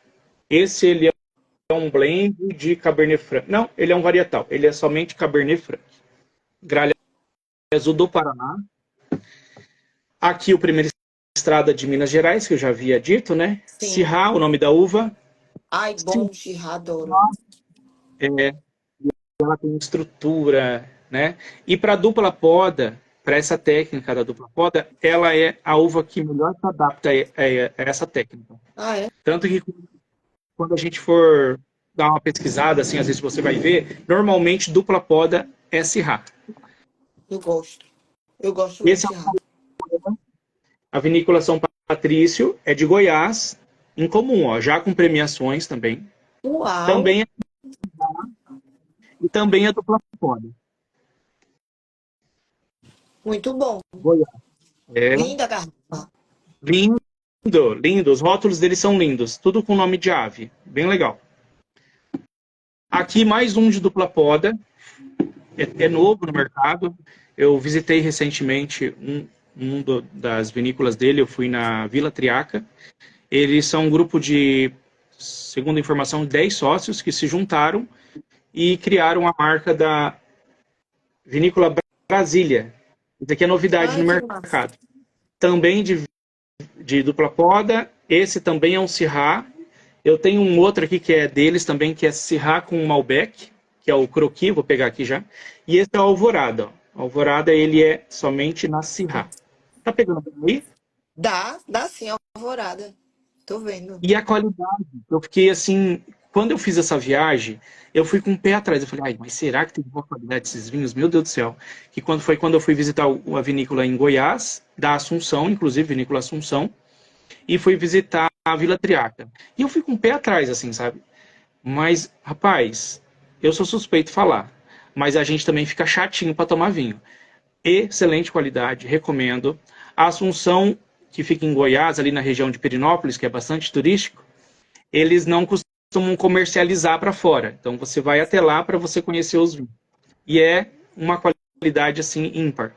Esse ele é um blend de Cabernet Franc. Não, ele é um varietal. Ele é somente Cabernet Franc. Gralha Azul do Paraná. Aqui o primeiro estrada de Minas Gerais, que eu já havia dito, né? Sim. Syrah, o nome da uva. Ai, Sim, bom, Chirra, adoro. ela tem estrutura, né? E para dupla poda, para essa técnica da dupla poda, ela é a uva que melhor se adapta a essa técnica. Ah, é? Tanto que quando a gente for dar uma pesquisada, assim, às vezes você vai ver, normalmente dupla poda é Syrah. Eu gosto. Eu gosto muito de Esse é Chirra. a vinícola São Patrício, é de Goiás, em comum, ó, já com premiações também. Uau, Também e também é dupla poda. muito bom. Goiás. É Linda a garrafa. lindo, lindo. Os rótulos deles são lindos, tudo com nome de ave, bem legal. Aqui mais um de dupla poda, é novo no mercado. Eu visitei recentemente das vinícolas dele, eu fui na Vila Triaca. Eles são um grupo de, segundo a informação, 10 sócios que se juntaram e criaram a marca da Vinícola Brasília. Isso aqui é novidade Ai, no que massa. mercado. Também de dupla poda, esse também é um Syrah. Eu tenho um outro aqui que é deles também, que é Syrah com Malbec, que é o Croqui, vou pegar aqui já. E esse é o Alvorada. Ó. O Alvorada, ele é somente na Syrah. Tá pegando aí? Dá sim, Alvorada. Tô vendo. E a qualidade, eu fiquei assim, quando eu fiz essa viagem, eu fui com o pé atrás. Eu falei, ai, mas será que tem boa qualidade esses vinhos? Meu Deus do céu. Que quando eu fui visitar a vinícola em Goiás, da Assunção, inclusive, vinícola Assunção, e fui visitar a Vila Triaca. E eu fui com o pé atrás, assim, sabe? Mas, rapaz, eu sou suspeito de falar, mas a gente também fica chatinho para tomar vinho. Excelente qualidade, recomendo. A Assunção, que fica em Goiás, ali na região de Perinópolis, que é bastante turístico, eles não costumam comercializar para fora. Então você vai até lá para você conhecer os vinhos. E é uma qualidade assim ímpar.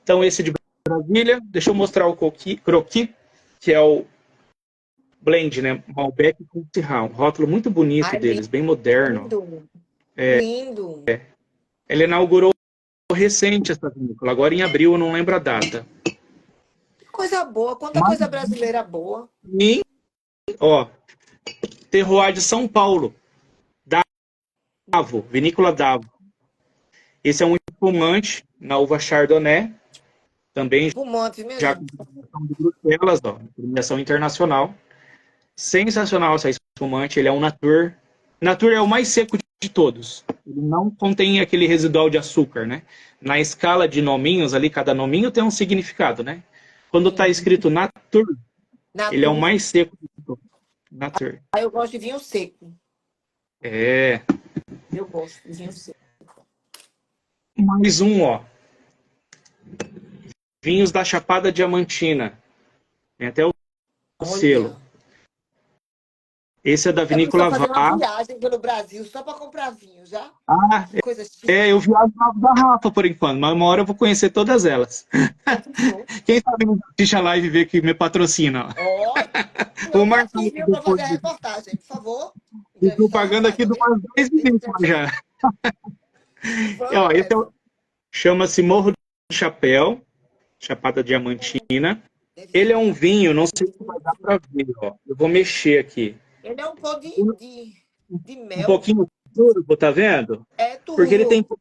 Então esse de Brasília, deixa eu mostrar o croqui, que é o blend, né? Malbec com Syrah. Um rótulo muito bonito Ai, deles, bem moderno. lindo. Lindo. Ele inaugurou recente essa vinícola, agora em abril, eu não lembro a data. Coisa boa. Quanta Mas, coisa brasileira boa. ó, Terroir de São Paulo, Davo, Vinícola Davo. Esse é um espumante na uva Chardonnay, também Espumante, minha já com gente. premiação de Bruxelas, ó, premiação internacional. Sensacional essa espumante, ele é um Natur. Natur é o mais seco de todos. Ele não contém aquele residual de açúcar, né? Na escala de nominhos ali, cada nominho tem um significado, né? Quando está Sim. escrito Natur, ele é o Natur. mais seco de todos. Natur. Aí eu gosto de vinho seco. É. Eu gosto de vinho seco. Mais um, ó. Vinhos da Chapada Diamantina. Tem até o selo. Olha. Esse é da Já pensou Vinícola fazer uma Vá. viagem pelo Brasil só para comprar vinho, já? Ah, Que coisa chique. eu viajo na garrafa por enquanto, mas uma hora eu vou conhecer todas elas. Já pensou? Quem sabe não assiste a live e vê que me patrocina. Ó, Vou eu tô marcar aqui, aqui viu, para fazer depois a reportagem. Por favor, de entrevistar, propaganda vai aqui de ver? umas 10 minutos já. Ó, Vamos esse nessa. chama-se Morro do Chapéu, Chapada Diamantina. Deve Ele é ser um uma... vinho, não sei se vai dar para ver, ó. Eu vou mexer aqui. Ele é um pão de Um mel. pouquinho turvo, tá vendo? É Porque ele tem, turvo.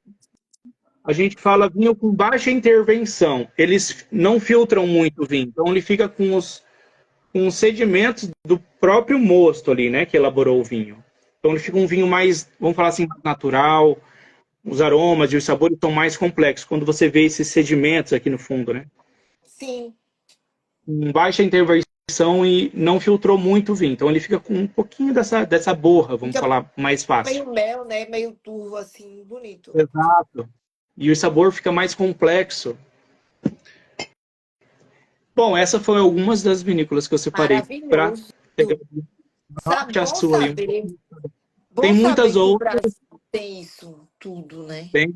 a gente fala vinho com baixa intervenção. Eles não filtram muito o vinho, então ele fica com os sedimentos do próprio mosto ali, né, que elaborou o vinho. Então ele fica um vinho mais, vamos falar assim, natural. Os aromas e os sabores são mais complexos quando você vê esses sedimentos aqui no fundo, né? Sim. Com baixa intervenção e não filtrou muito o vinho. Então ele fica com um pouquinho dessa borra, vamos Fica falar mais fácil. meio mel, né? Meio turvo, assim, bonito. Exato. E o sabor fica mais complexo. Bom, essa foi algumas das vinícolas que eu separei para Maravilhoso. norte a Bom sul aí. saber. Tem Bom muitas saber que o outras, Brasil tem isso tudo, né? tem,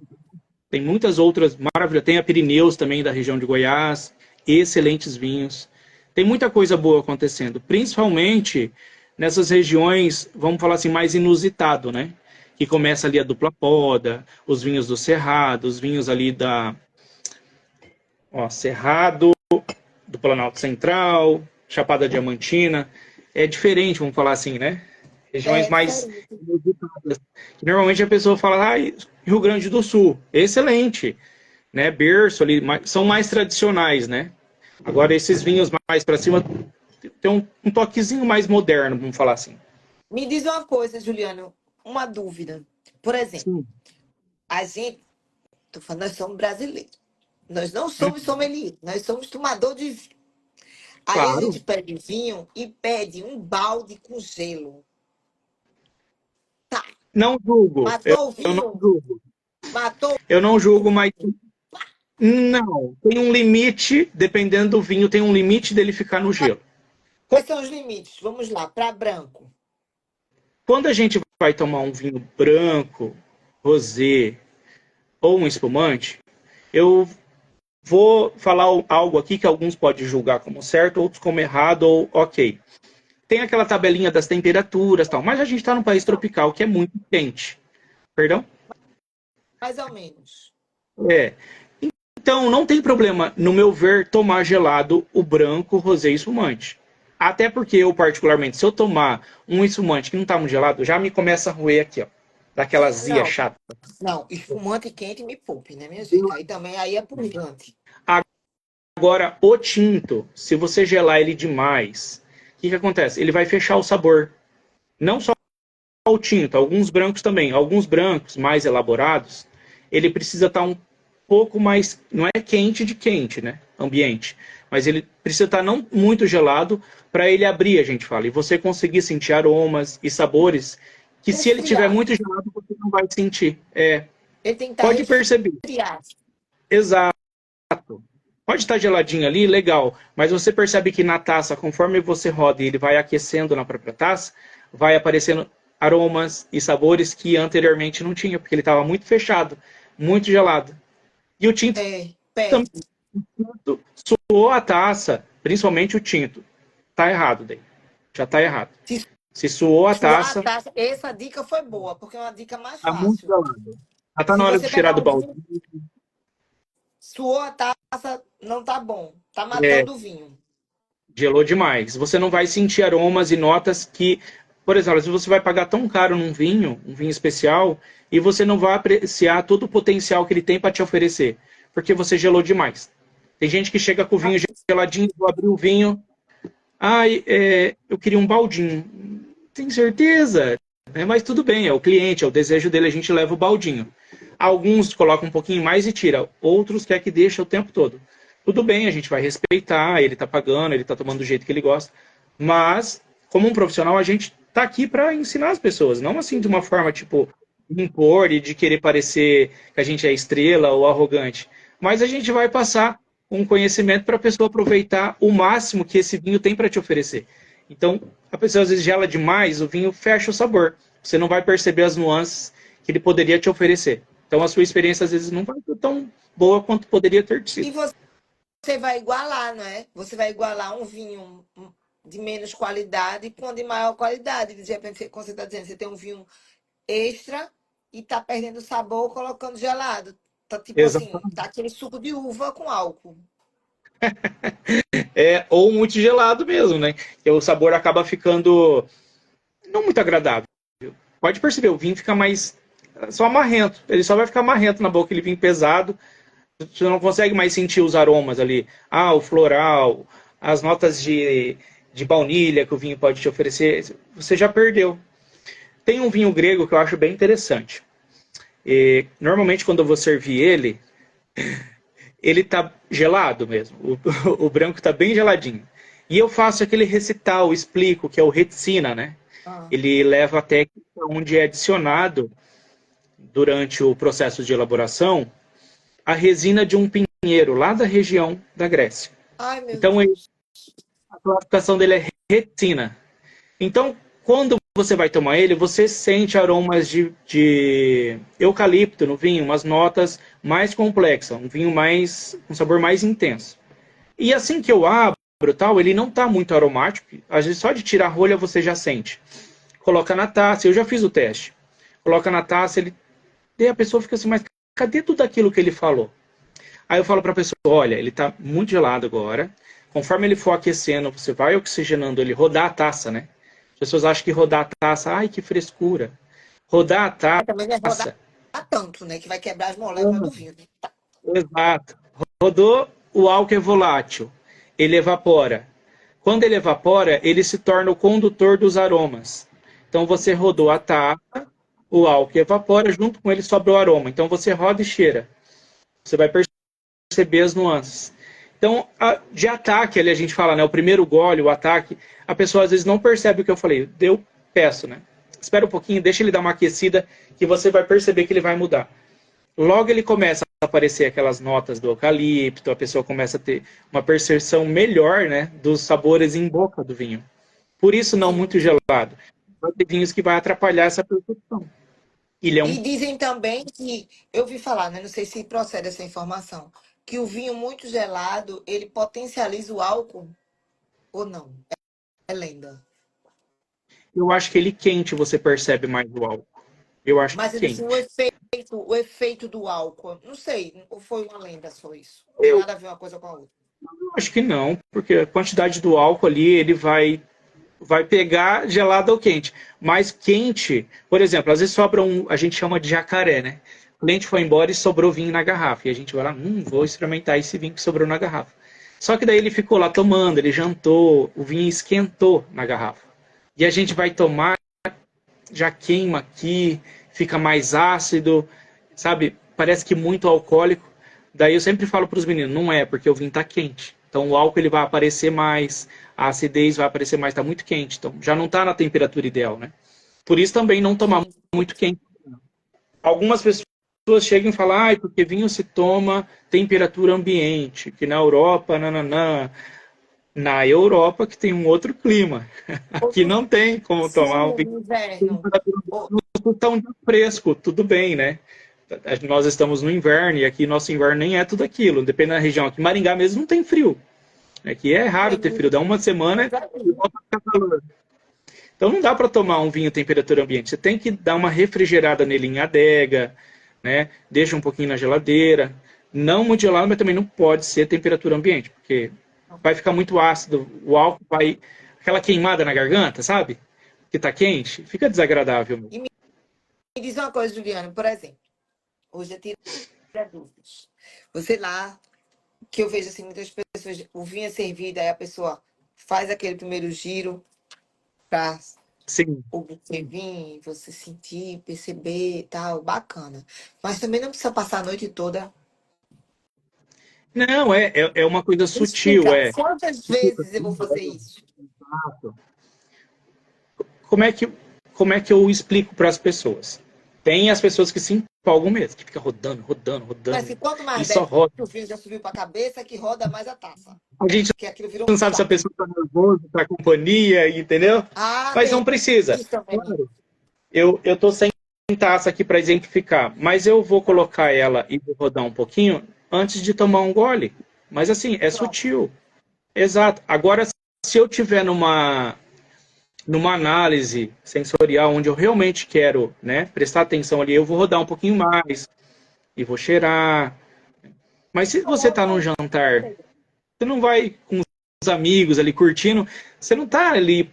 tem muitas outras maravilhosas. Tem a Pirineus também da região de Goiás, excelentes vinhos. Tem muita coisa boa acontecendo, principalmente nessas regiões, vamos falar assim, mais inusitado, né? Que começa ali a dupla poda, os vinhos do Cerrado, os vinhos ali da Cerrado, do Planalto Central, Chapada Diamantina. É diferente, vamos falar assim, né? Regiões É mais diferente. inusitadas. Normalmente a pessoa fala, Rio Grande do Sul, excelente, né? Berço ali, são mais tradicionais, né? Agora esses vinhos mais para cima tem um toquezinho mais moderno, vamos falar assim. Me diz uma coisa, Juliano, uma dúvida. Por exemplo, Sim, a gente, tô falando, nós somos brasileiros. Nós não somos sommelier, nós somos tomador de vinho. Aí a gente claro. pede vinho e pede um balde com gelo. Tá, Não julgo, matou o eu não vinho? julgo. Matou Eu não o julgo, vinho? mas não, tem um limite, dependendo do vinho, tem um limite dele ficar no gelo. Quais são os limites? Vamos lá, para branco. Quando a gente vai tomar um vinho branco, rosé ou um espumante, eu vou falar algo aqui que alguns podem julgar como certo, outros como errado ou ok. Tem aquela tabelinha das temperaturas e tal, mas a gente está num país tropical que é muito quente. Perdão? Mais ou menos. É. Então, não tem problema, no meu ver, tomar gelado o branco, rosé e espumante. Até porque eu, particularmente, se eu tomar um espumante que não está muito gelado, já me começa a roer aqui, ó. Daquela Sim, azia não. chata. Não, espumante quente me poupe, né, minha gente? Aí também aí é purgante. Agora, o tinto, se você gelar ele demais, o que acontece? Ele vai fechar o sabor. Não só o tinto, alguns brancos também. Alguns brancos mais elaborados, ele precisa estar um pouco mais, não é quente de quente, né? Ambiente. Mas ele precisa estar não muito gelado para ele abrir, a gente fala. E você conseguir sentir aromas e sabores que se ele tiver Resfriado. muito gelado, você não vai sentir. Ele tem que estar Pode perceber. resfriado. Exato. Pode estar geladinho ali, legal. Mas você percebe que na taça, conforme você roda e ele vai aquecendo na própria taça, vai aparecendo aromas e sabores que anteriormente não tinha, porque ele estava muito fechado, muito gelado. E o tinto também Perto. suou a taça, principalmente o tinto. Tá errado daí. Já tá errado. Se Se suou a suar a taça, taça, essa dica foi boa, porque é uma dica mais tá muito fácil. gelado. Já tá Se na hora de você tirar pegar do um balde. vinho, suou a taça, não tá bom. Tá É, matando o vinho. gelou demais. Você não vai sentir aromas e notas que, por exemplo, se você vai pagar tão caro num vinho, um vinho especial, e você não vai apreciar todo o potencial que ele tem para te oferecer, porque você gelou demais. Tem gente que chega com o vinho geladinho, vou abrir o vinho, eu queria um baldinho. Tem certeza? Mas tudo bem, é o cliente, é o desejo dele, a gente leva o baldinho. Alguns colocam um pouquinho mais e tira, outros quer que deixa o tempo todo. Tudo bem, a gente vai respeitar, ele está pagando, ele está tomando do jeito que ele gosta, mas, como um profissional, a gente está aqui para ensinar as pessoas, não assim de uma forma, tipo, impor e de querer parecer que a gente é estrela ou arrogante, mas a gente vai passar um conhecimento para a pessoa aproveitar o máximo que esse vinho tem para te oferecer. Então, a pessoa às vezes gela demais, o vinho fecha o sabor. Você não vai perceber as nuances que ele poderia te oferecer. Então, a sua experiência às vezes não vai ser tão boa quanto poderia ter E sido. você vai igualar, não é? Você vai igualar um vinho de menos qualidade com um de maior qualidade. De repente, como você está dizendo, você tem um vinho extra e tá perdendo sabor colocando gelado. Tá tipo assim, Exatamente. tá aquele suco de uva com álcool. Ou muito gelado mesmo, né? Que o sabor acaba ficando não muito agradável. Pode perceber, o vinho fica mais só marrento. Ele só vai ficar marrento na boca, aquele vinho pesado. Você não consegue mais sentir os aromas ali. O floral, as notas de baunilha que o vinho pode te oferecer. Você já perdeu. Tem um vinho grego que eu acho bem interessante. E, normalmente, quando eu vou servir ele tá gelado mesmo. O branco tá bem geladinho. E eu faço aquele recital, explico, que é o reticina, né? Ah. Ele leva a técnica onde é adicionado, durante o processo de elaboração, a resina de um pinheiro, lá da região da Grécia. Ai, meu Então, Deus. a classificação dele é reticina. Então, quando você vai tomar ele, você sente aromas de eucalipto no vinho, umas notas mais complexas, um vinho um sabor mais intenso. E assim que eu abro, tal, ele não está muito aromático, às vezes só de tirar a rolha você já sente. Coloca na taça, eu já fiz o teste. Coloca na taça, e a pessoa fica assim, mas cadê tudo aquilo que ele falou? Aí eu falo para a pessoa, olha, ele está muito gelado agora. Conforme ele for aquecendo, você vai oxigenando ele, rodar a taça, né? As pessoas acham que rodar a taça, ai, que frescura. Rodar a Também não é rodar taça, tanto, né? Que vai quebrar as moléculas do vinho. Tá. exato. Rodou, o álcool é volátil. Ele evapora. Quando ele evapora, ele se torna o condutor dos aromas. Então você rodou a taça, o álcool evapora, junto com ele sobra o aroma. Então você roda e cheira. Você vai perceber as nuances. Então, de ataque, ali a gente fala, né? O primeiro gole, o ataque, a pessoa às vezes não percebe o que eu falei. Eu peço, né? Espera um pouquinho, deixa ele dar uma aquecida, que você vai perceber que ele vai mudar. Logo ele começa a aparecer aquelas notas do eucalipto, a pessoa começa a ter uma percepção melhor, né, dos sabores em boca do vinho. Por isso não Sim. muito gelado. Vai ter vinhos que vai atrapalhar essa percepção. Ele é E um dizem também que, eu vi falar, né? Não sei se procede essa informação, que o vinho muito gelado, ele potencializa o álcool ou não? É lenda. Eu acho que ele quente você percebe mais o álcool. Eu acho que Mas eu disse, quente. o efeito do álcool, não sei, ou foi uma lenda só isso? Não tem Eu nada a ver uma coisa com a outra. acho que não, porque a quantidade do álcool ali, ele vai pegar gelado ou quente. Mas quente, por exemplo, às vezes sobra a gente chama de jacaré, né? O cliente foi embora e sobrou vinho na garrafa. E a gente vai lá, vou experimentar esse vinho que sobrou na garrafa. Só que daí ele ficou lá tomando, ele jantou, o vinho esquentou na garrafa. E a gente vai tomar, já queima aqui, fica mais ácido, sabe? Parece que muito alcoólico. Daí eu sempre falo para os meninos, não é, porque o vinho está quente. Então o álcool ele vai aparecer mais, a acidez vai aparecer mais, está muito quente. Então já não está na temperatura ideal, né? Por isso também não tomar Sim. muito quente. Algumas pessoas chegam e falam, ah, porque vinho se toma temperatura ambiente, que na Europa, nananã. Na Europa que tem um outro clima. Aqui não tem como Sim, tomar um vinho no inverno. Ô, tão fresco, tudo bem, né? Nós estamos no inverno e aqui nosso inverno nem é tudo aquilo, depende da região. Aqui Maringá mesmo não tem frio. Aqui é raro ter frio, dá uma semana e volta a ficar calor. Então não dá para tomar um vinho temperatura ambiente. Você tem que dar uma refrigerada nele em adega, né? Deixa um pouquinho na geladeira. Não muito gelado, mas também não pode ser temperatura ambiente, porque vai ficar muito ácido, o álcool vai... Aquela queimada na garganta, sabe? Que tá quente, fica desagradável mesmo. e me diz uma coisa, Juliana, por exemplo, hoje eu tiro dúvidas. Você lá, que eu vejo assim, muitas pessoas, o vinho é servido, aí a pessoa faz aquele primeiro giro para Sim. o você vir, você sentir, perceber e tal, bacana. Mas também não precisa passar a noite toda. Não, é uma coisa sutil, Explica, é. quantas vezes eu vou fazer isso? Como é que, como é que eu explico para as pessoas? Tem as pessoas que se empolgam mesmo, que fica rodando, rodando, Mas rodando, que quanto e mais só bebe, roda. o vinho já subiu para a cabeça, que roda mais a taça. A gente Que aquilo virou um não sabe se a saco. pessoa está nervosa, está com companhia, entendeu? Ah, Mas tem não precisa. isso também. Claro, eu tô sem taça aqui para exemplificar, mas eu vou colocar ela e vou rodar um pouquinho antes de tomar um gole. Mas assim, é Pronto. sutil. Exato. Agora, se eu tiver numa análise sensorial onde eu realmente quero, né, prestar atenção ali, eu vou rodar um pouquinho mais e vou cheirar. Mas se você está num jantar, você não vai com os amigos ali curtindo, você não está ali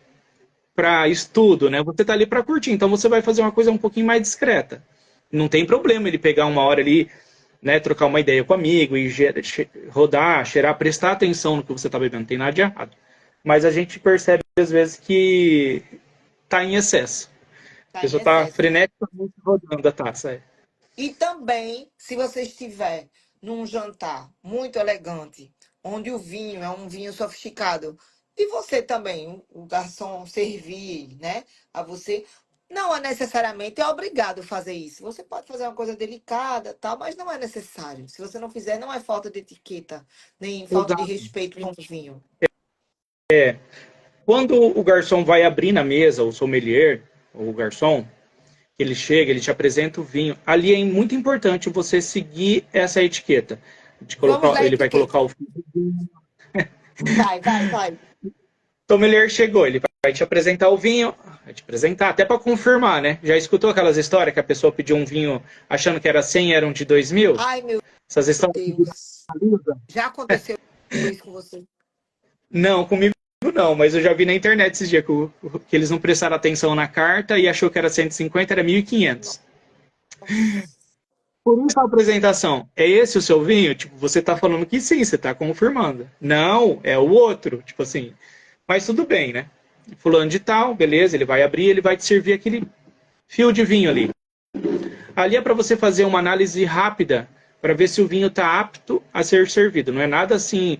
para estudo, né? Você está ali para curtir, então você vai fazer uma coisa um pouquinho mais discreta. Não tem problema ele pegar uma hora ali, né, trocar uma ideia com o amigo e rodar, cheirar, prestar atenção no que você está bebendo, não tem nada de errado. Mas a gente percebe às vezes que está em excesso. A Tá em pessoa está excesso. freneticamente rodando a taça. É. E também, se você estiver num jantar muito elegante, onde o vinho é um vinho sofisticado, e você também, o garçom servir, né, a você, não é necessariamente é obrigado a fazer isso. Você pode fazer uma coisa delicada, tal, mas não é necessário. Se você não fizer, não é falta de etiqueta, nem falta de Exato. respeito com o vinho. Quando o garçom vai abrir na mesa, o sommelier, ou o garçom, ele chega, ele te apresenta o vinho. Ali é muito importante você seguir essa etiqueta. Vamos lá, Ele vai colocar etiqueta. o Vai, vai, vai. sommelier chegou, ele vai te apresentar o vinho, vai te apresentar, até para confirmar, né? Já escutou aquelas histórias que a pessoa pediu um vinho achando que era 100, eram de 2.000? Ai, meu Essas histórias que Deus. viralizam? Já aconteceu isso com você? Não, comigo não, mas eu já vi na internet esses dias que eles não prestaram atenção na carta e achou que era 150, era 1.500. Por isso a apresentação, é esse o seu vinho? Tipo, você tá falando que sim, você tá confirmando. Não, é o outro, tipo assim. Mas tudo bem, né? Fulano de tal, beleza, ele vai abrir, ele vai te servir aquele fio de vinho ali. Ali é para você fazer uma análise rápida para ver se o vinho está apto a ser servido. Não é nada assim,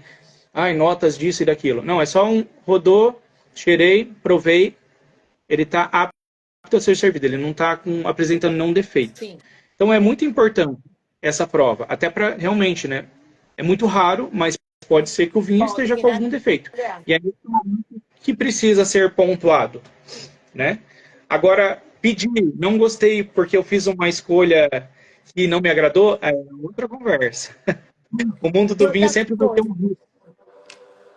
ai, notas disso e daquilo. Não, é só um rodou, cheirei, provei, ele está apto a ser servido. Ele não está apresentando nenhum defeito. Sim. Então é muito importante essa prova, até para realmente, né? É muito raro, mas pode ser que o vinho Pode esteja que com não algum defeito. é. E é nesse momento que precisa ser pontuado, né? Agora, pedir, não gostei porque eu fiz uma escolha que não me agradou, é outra conversa. O mundo E do vinho outra sempre vai ter coisa. um risco.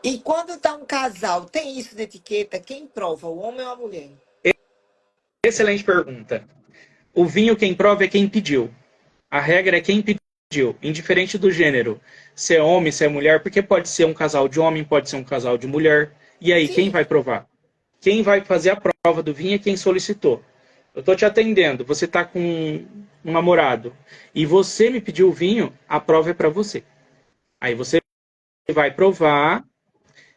E quando tá um casal, tem isso de etiqueta? Quem prova, o homem ou a mulher? Excelente pergunta. O vinho quem prova é quem pediu. A regra é quem pediu, indiferente do gênero. Se é homem, se é mulher, porque pode ser um casal de homem, pode ser um casal de mulher. E aí, quem Sim. vai provar? Quem vai fazer a prova do vinho é quem solicitou. Eu estou te atendendo, você está com um namorado e você me pediu o vinho, a prova é para você. Aí você vai provar,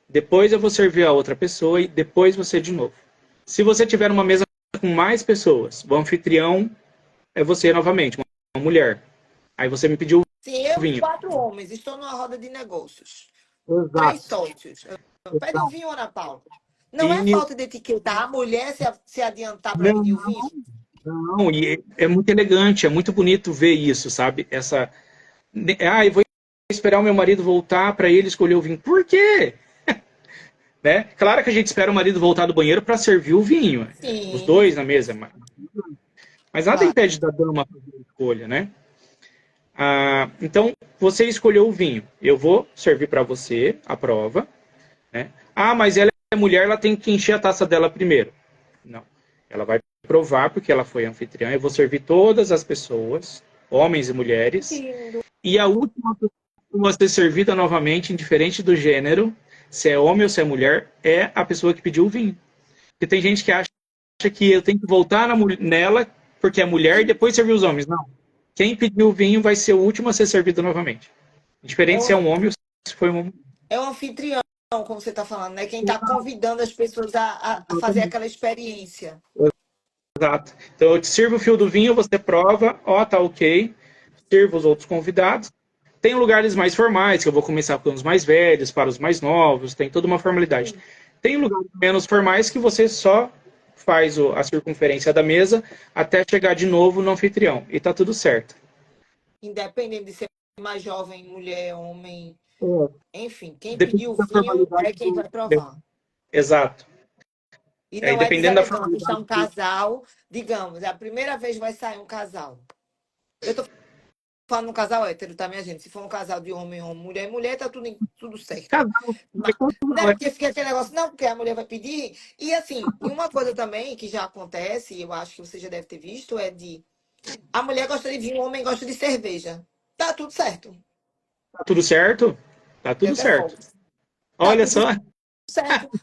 depois eu vou servir a outra pessoa e depois você de novo. Se você tiver uma mesa com mais pessoas, o anfitrião é você novamente, uma mulher. Aí você me pediu Sim, o eu e vinho. 4 homens, estou numa roda de negócios. 3 Exato. sócios. Pede um vinho, Ana Paula. Não é E falta de etiqueta a mulher se adiantar para pedir não, o vinho? não, e é muito elegante, é muito bonito ver isso, sabe? Eu vou esperar o meu marido voltar para ele escolher o vinho. Por quê? Né? Claro que a gente espera o marido voltar do banheiro para servir o vinho, os Sim, dois na mesa, mas nada claro. impede da dama fazer a escolha, né? Então, você escolheu o vinho. Eu vou servir para você a prova. Né? Mas ela é mulher, ela tem que encher a taça dela primeiro. Não. Ela vai provar, porque ela foi anfitriã. Eu vou servir todas as pessoas, homens e mulheres. Lindo. E a última pessoa a ser servida novamente, indiferente do gênero, se é homem ou se é mulher, é a pessoa que pediu o vinho. Porque tem gente que acha que eu tenho que voltar nela porque é mulher e depois servir os homens. Não. Quem pediu o vinho vai ser o último a ser servido novamente. É Diferente se é um, um homem ou se foi uma mulher. é um anfitrião, como você está falando, né? Quem está convidando as pessoas a fazer aquela experiência. Exato. Então eu te sirvo o fio do vinho, você prova, tá ok. Sirvo os outros convidados. Tem lugares mais formais, que eu vou começar com os mais velhos, para os mais novos, tem toda uma formalidade. Tem lugares menos formais que você só faz a circunferência da mesa até chegar de novo no anfitrião. E tá tudo certo. Independente de ser mais jovem, mulher, homem, enfim, quem Depende pediu o da vinho formalidade é quem vai provar. Exato. E E aí, não é dependendo da deselegante deixar formalidade. um casal, digamos, é a primeira vez vai sair um casal. Eu tô falando um casal hétero, tá, minha gente? Se for um casal de homem, homem, mulher, mulher, tá tudo certo. Casal, Mas, não é porque fica aquele negócio, não, porque a mulher vai pedir. E assim, e uma coisa também que já acontece, eu acho que você já deve ter visto, é de a mulher gosta de vinho, o homem gosta de cerveja. Tá tudo certo. tá tudo certo? Tá tudo certo. Default. Tá Olha tudo só. certo.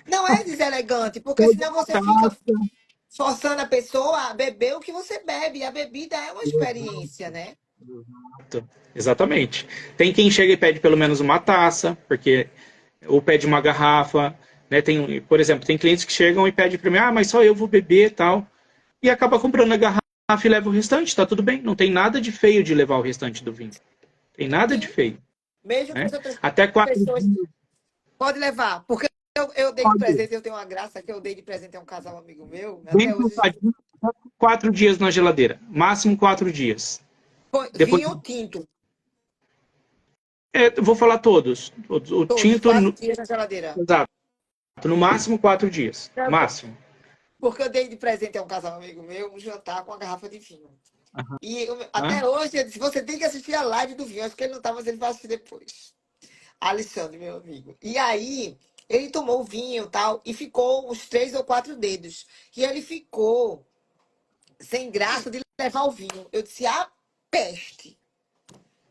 Não é deselegante, porque senão você fica forçando a pessoa a beber o que você bebe. A bebida é uma experiência, né? Exatamente. Tem quem chega e pede pelo menos uma taça, porque ou pede uma garrafa, né? Por exemplo, tem clientes que chegam e pedem para mim, mas só eu vou beber, tal, e acaba comprando a garrafa e leva o restante, tá tudo bem, não tem nada de feio de levar o restante do vinho. Tem nada de Sim, feio, mesmo que né? as outras Até 4 dias pessoas pode levar, porque eu dei de pode, presente, eu tenho uma graça que eu dei de presente a um casal amigo meu, bem até hoje. pensadinho, 4 dias na geladeira, máximo 4 dias. Foi Depois, vinho tinto, vou falar todos. O todos, tinto, 4 dias na geladeira. exato, no máximo 4 dias, máximo. Porque eu dei de presente a um casal amigo meu um jantar com uma garrafa de vinho. E Hã? até hoje ele disse, você tem que assistir a live do vinho. Acho que ele não tá, mas ele vai assistir depois. Alexandre, meu amigo. E aí, ele tomou o vinho e tal, e ficou os 3 ou 4 dedos. E ele ficou sem graça de levar o vinho. Eu disse, peste.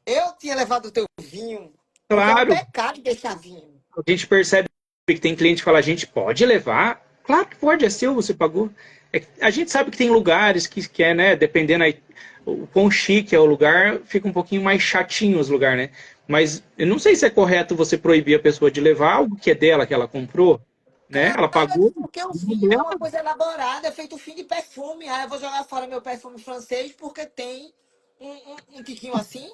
Eu tinha levado o teu vinho, porque é um Claro, pecado deixar vinho. a gente percebe que tem cliente que fala, a gente pode levar? Claro que pode, é seu, você pagou. A gente sabe que tem lugares que é, né, dependendo aí, o quão chique é o lugar, fica um pouquinho mais chatinho os lugares, né? Mas eu não sei se é correto você proibir a pessoa de levar algo que é dela, que ela comprou, né? Ela Claro, pagou, porque o é vinho é uma dela. coisa elaborada, é feito fim de perfume. Ah, eu vou jogar fora meu perfume francês porque tem um tiquinho assim.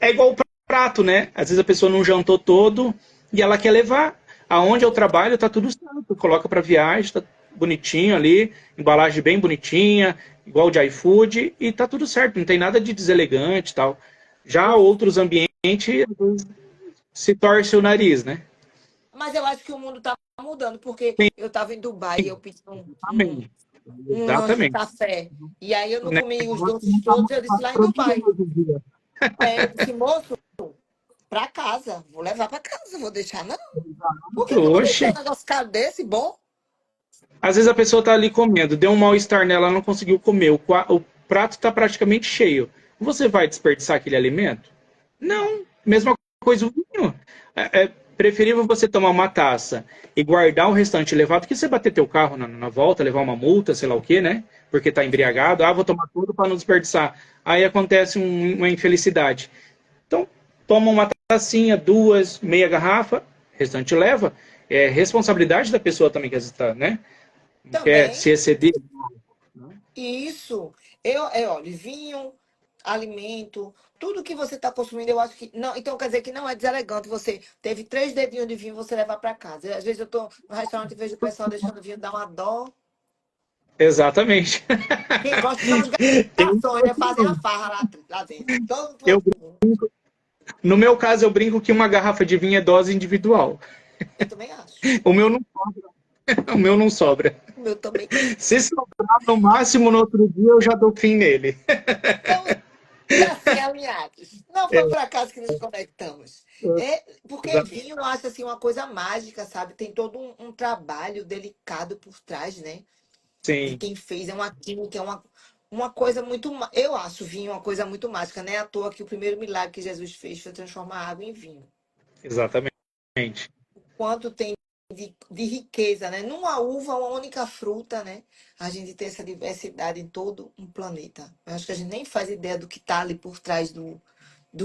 É igual o prato, né? Às vezes a pessoa não jantou todo e ela quer levar. Aonde eu trabalho tá tudo certo. Coloca para viagem, tá bonitinho ali, embalagem bem bonitinha, igual de iFood, e tá tudo certo. Não tem nada de deselegante e tal. Já outros ambientes se torce o nariz, né? Mas eu acho que o mundo está mudando, porque Sim, eu estava em Dubai e eu pedi exatamente. um lanche Exatamente. café. E aí eu O não comi os negócio doces não tá todos, mais eu disse lá em fácil pra Dubai. ninguém hoje em dia. Eu disse, moço, para casa. Vou levar para casa, vou deixar não. Por que eu vou Oxe, deixar um negócio caro desse, bom? às vezes a pessoa tá ali comendo, deu um mal-estar nela, ela não conseguiu comer, o prato está praticamente cheio. Você vai desperdiçar aquele alimento? Não. Mesma coisa o vinho. É preferível você tomar uma taça e guardar o restante e levar do que você bater teu carro na volta, levar uma multa, sei lá o quê, né? Porque tá embriagado. Vou tomar tudo para não desperdiçar. Aí acontece uma infelicidade. Então, toma uma tacinha, duas, meia garrafa, o restante leva. É responsabilidade da pessoa também que está, né? Não quer Também. se exceder. Isso. Olha, vinho, alimento, tudo que você está consumindo, eu acho que. Não, então quer dizer que não é deselegante. Você teve 3 dedinhos de vinho, você levar para casa. Às vezes eu tô no restaurante e vejo o pessoal deixando vinho dar uma dó. Exatamente. Quem gosta são os Tem- garçons, né? Fazem a farra lá dentro. eu, no meu caso, eu brinco que uma garrafa de vinho é dose individual. Eu também acho. O meu não, o meu não sobra. O meu também. Se sobrar no máximo no outro dia, eu já dou fim nele. Estamos assim alinhados. Não foi por acaso que nos conectamos. É, porque vinho eu acho assim uma coisa mágica, sabe? Tem todo um trabalho delicado por trás, né? De Sim, quem fez. É uma química, é uma coisa muito. Eu acho vinho uma coisa muito mágica, né? À toa que o primeiro milagre que Jesus fez foi transformar água em vinho. exatamente. Quanto tem de riqueza, né? Numa uva, uma única fruta, né? A gente tem essa diversidade em todo um planeta. Eu acho que a gente nem faz ideia do que está ali por trás do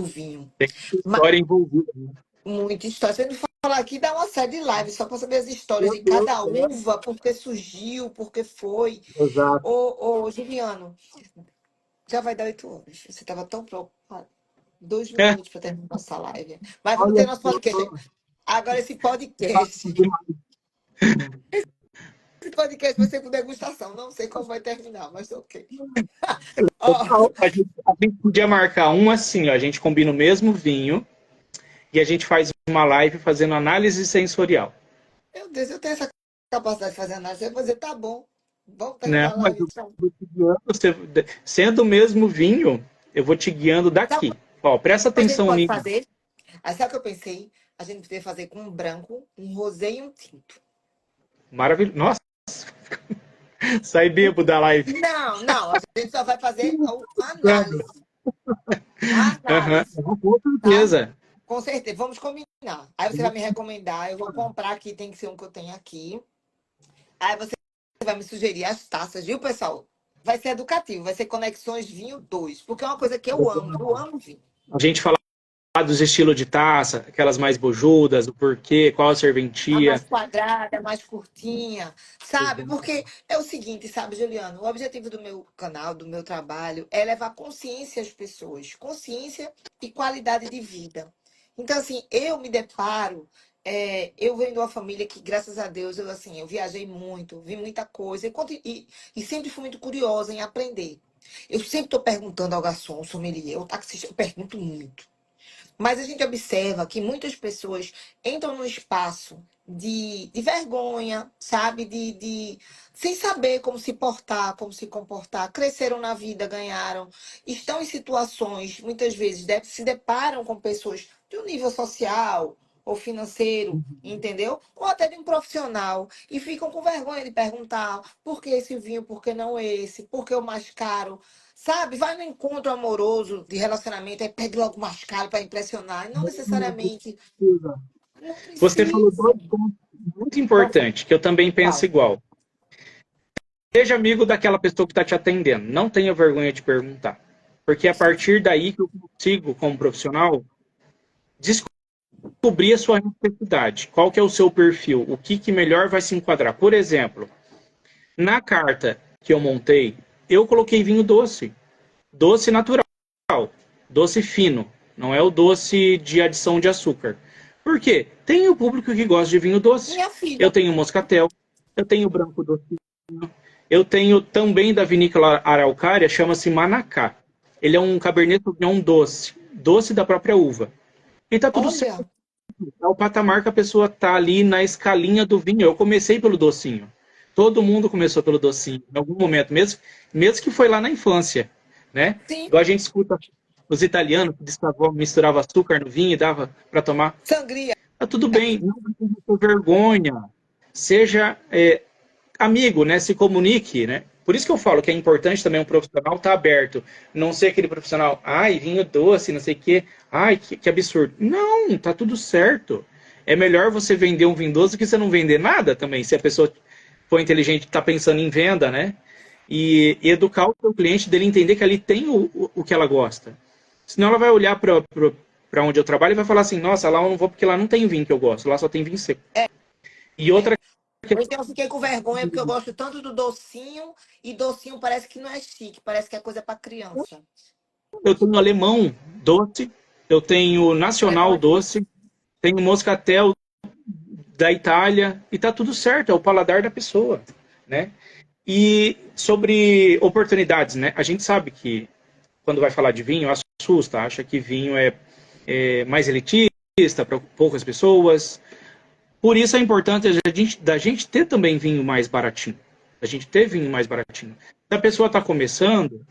vinho. Tem Mas história envolvida. Né? muita história. Se a gente falar aqui, dá uma série de lives só para saber as histórias Meu de Deus, cada né? uva, por que surgiu, por que foi. Exato. Ô, Juliano, já vai dar 8 horas. Você estava tão preocupado. 2 minutos para terminar nossa live. Mas vamos ter Olha, nosso podcast. Agora, esse podcast vai ser com degustação. Não sei como vai terminar, mas ok. Ó, a gente podia marcar um assim, ó, a gente combina o mesmo vinho e a gente faz uma live fazendo análise sensorial. meu Deus, eu tenho essa capacidade de fazer análise. Eu vou dizer, tá bom. Vamos Não, terminar a mas live, eu então. vou te guiando, sendo o mesmo vinho, eu vou te guiando Sabe daqui. o Ó, presta que a gente atenção pode nisso. fazer? Aí sabe o que eu pensei? A gente poderia fazer com um branco, um rosé e um tinto. Maravilhoso. Nossa, sai bebo da live. Não, não. A gente só vai fazer a análise. A Aham, análise, com tá? certeza. Com certeza. Vamos combinar. Aí você vai me recomendar. Eu vou comprar aqui. Tem que ser um que eu tenho aqui. Aí você vai me sugerir as taças, viu, pessoal? Vai ser educativo. Vai ser Conexões Vinho 2. Porque é uma coisa que eu amo. Eu amo vinho. A gente fala dos estilos de taça, aquelas mais bojudas, o porquê, qual a A mais serventia. quadrada, a mais curtinha, sabe? Porque é o seguinte, sabe, Juliano? O objetivo do meu canal, do meu trabalho, é levar consciência às pessoas, consciência e qualidade de vida. Então, assim, eu me deparo, eu venho de uma família que, graças a Deus, eu viajei muito, vi muita coisa e sempre fui muito curiosa em aprender. Eu sempre estou perguntando ao garçom, ao sommelier, ao taxista, eu pergunto muito. Mas a gente observa que muitas pessoas entram num espaço de vergonha, sabe? Sem saber como se portar, como se comportar. Cresceram na vida, ganharam. Estão em situações, muitas vezes, se deparam com pessoas de um nível social ou financeiro, entendeu? Ou até de um profissional. E ficam com vergonha de perguntar por que esse vinho, por que não esse, por que o mais caro. Sabe, vai no encontro amoroso de relacionamento, aí pede logo mais caro para impressionar. E não necessariamente. Não Você falou dois precisa. pontos muito Qual foi? importantes, que eu também penso Qual? igual. Seja amigo daquela pessoa que está te atendendo. Não tenha vergonha de perguntar. Porque é a partir daí que eu consigo, como profissional, descobrir a sua necessidade. Qual que é o seu perfil? O que melhor vai se enquadrar? Por exemplo, na carta que eu montei, eu coloquei vinho doce. Doce natural. Doce fino. Não é o doce de adição de açúcar. Por quê? Tem o público que gosta de vinho doce. Minha Eu filha. tenho moscatel, eu tenho branco doce. Eu tenho também da vinícola Araucária, chama-se Manacá. Ele é um Cabernet Sauvignon doce, doce da própria uva. E tá tudo certo. Olha, É o patamar que a pessoa tá ali na escalinha do vinho. Eu comecei pelo docinho. Todo mundo começou pelo docinho, em algum momento, mesmo que foi lá na infância, né? sim, Igual a gente escuta os italianos que misturavam açúcar no vinho e dava para tomar. sangria. Tá tudo bem, não precisa ter vergonha. Seja amigo, né? Se comunique, né? Por isso que eu falo que é importante também um profissional estar aberto. Não ser aquele profissional, ai, vinho doce, não sei o quê. Ai, que absurdo. Não, tá tudo certo. É melhor você vender um vinho doce do que você não vender nada também. Se a pessoa for inteligente, está pensando em venda, né? E educar o seu cliente dele entender que ali tem o que ela gosta. Senão ela vai olhar para para onde eu trabalho e vai falar assim, nossa, lá eu não vou porque lá não tem vinho que eu gosto, lá só tem vinho seco. E outra Ou então eu fiquei com vergonha porque eu gosto tanto do docinho e docinho parece que não é chique, parece que é coisa para criança. eu tenho alemão doce, eu tenho nacional Alemão é doce, tenho moscatel da Itália e tá tudo certo, é o paladar da pessoa, né? E sobre oportunidades, né? A gente sabe que quando vai falar de vinho, assusta, acha que vinho é mais elitista para poucas pessoas. Por isso é importante da gente ter também vinho mais baratinho. A gente ter vinho mais baratinho. Se a pessoa está começando,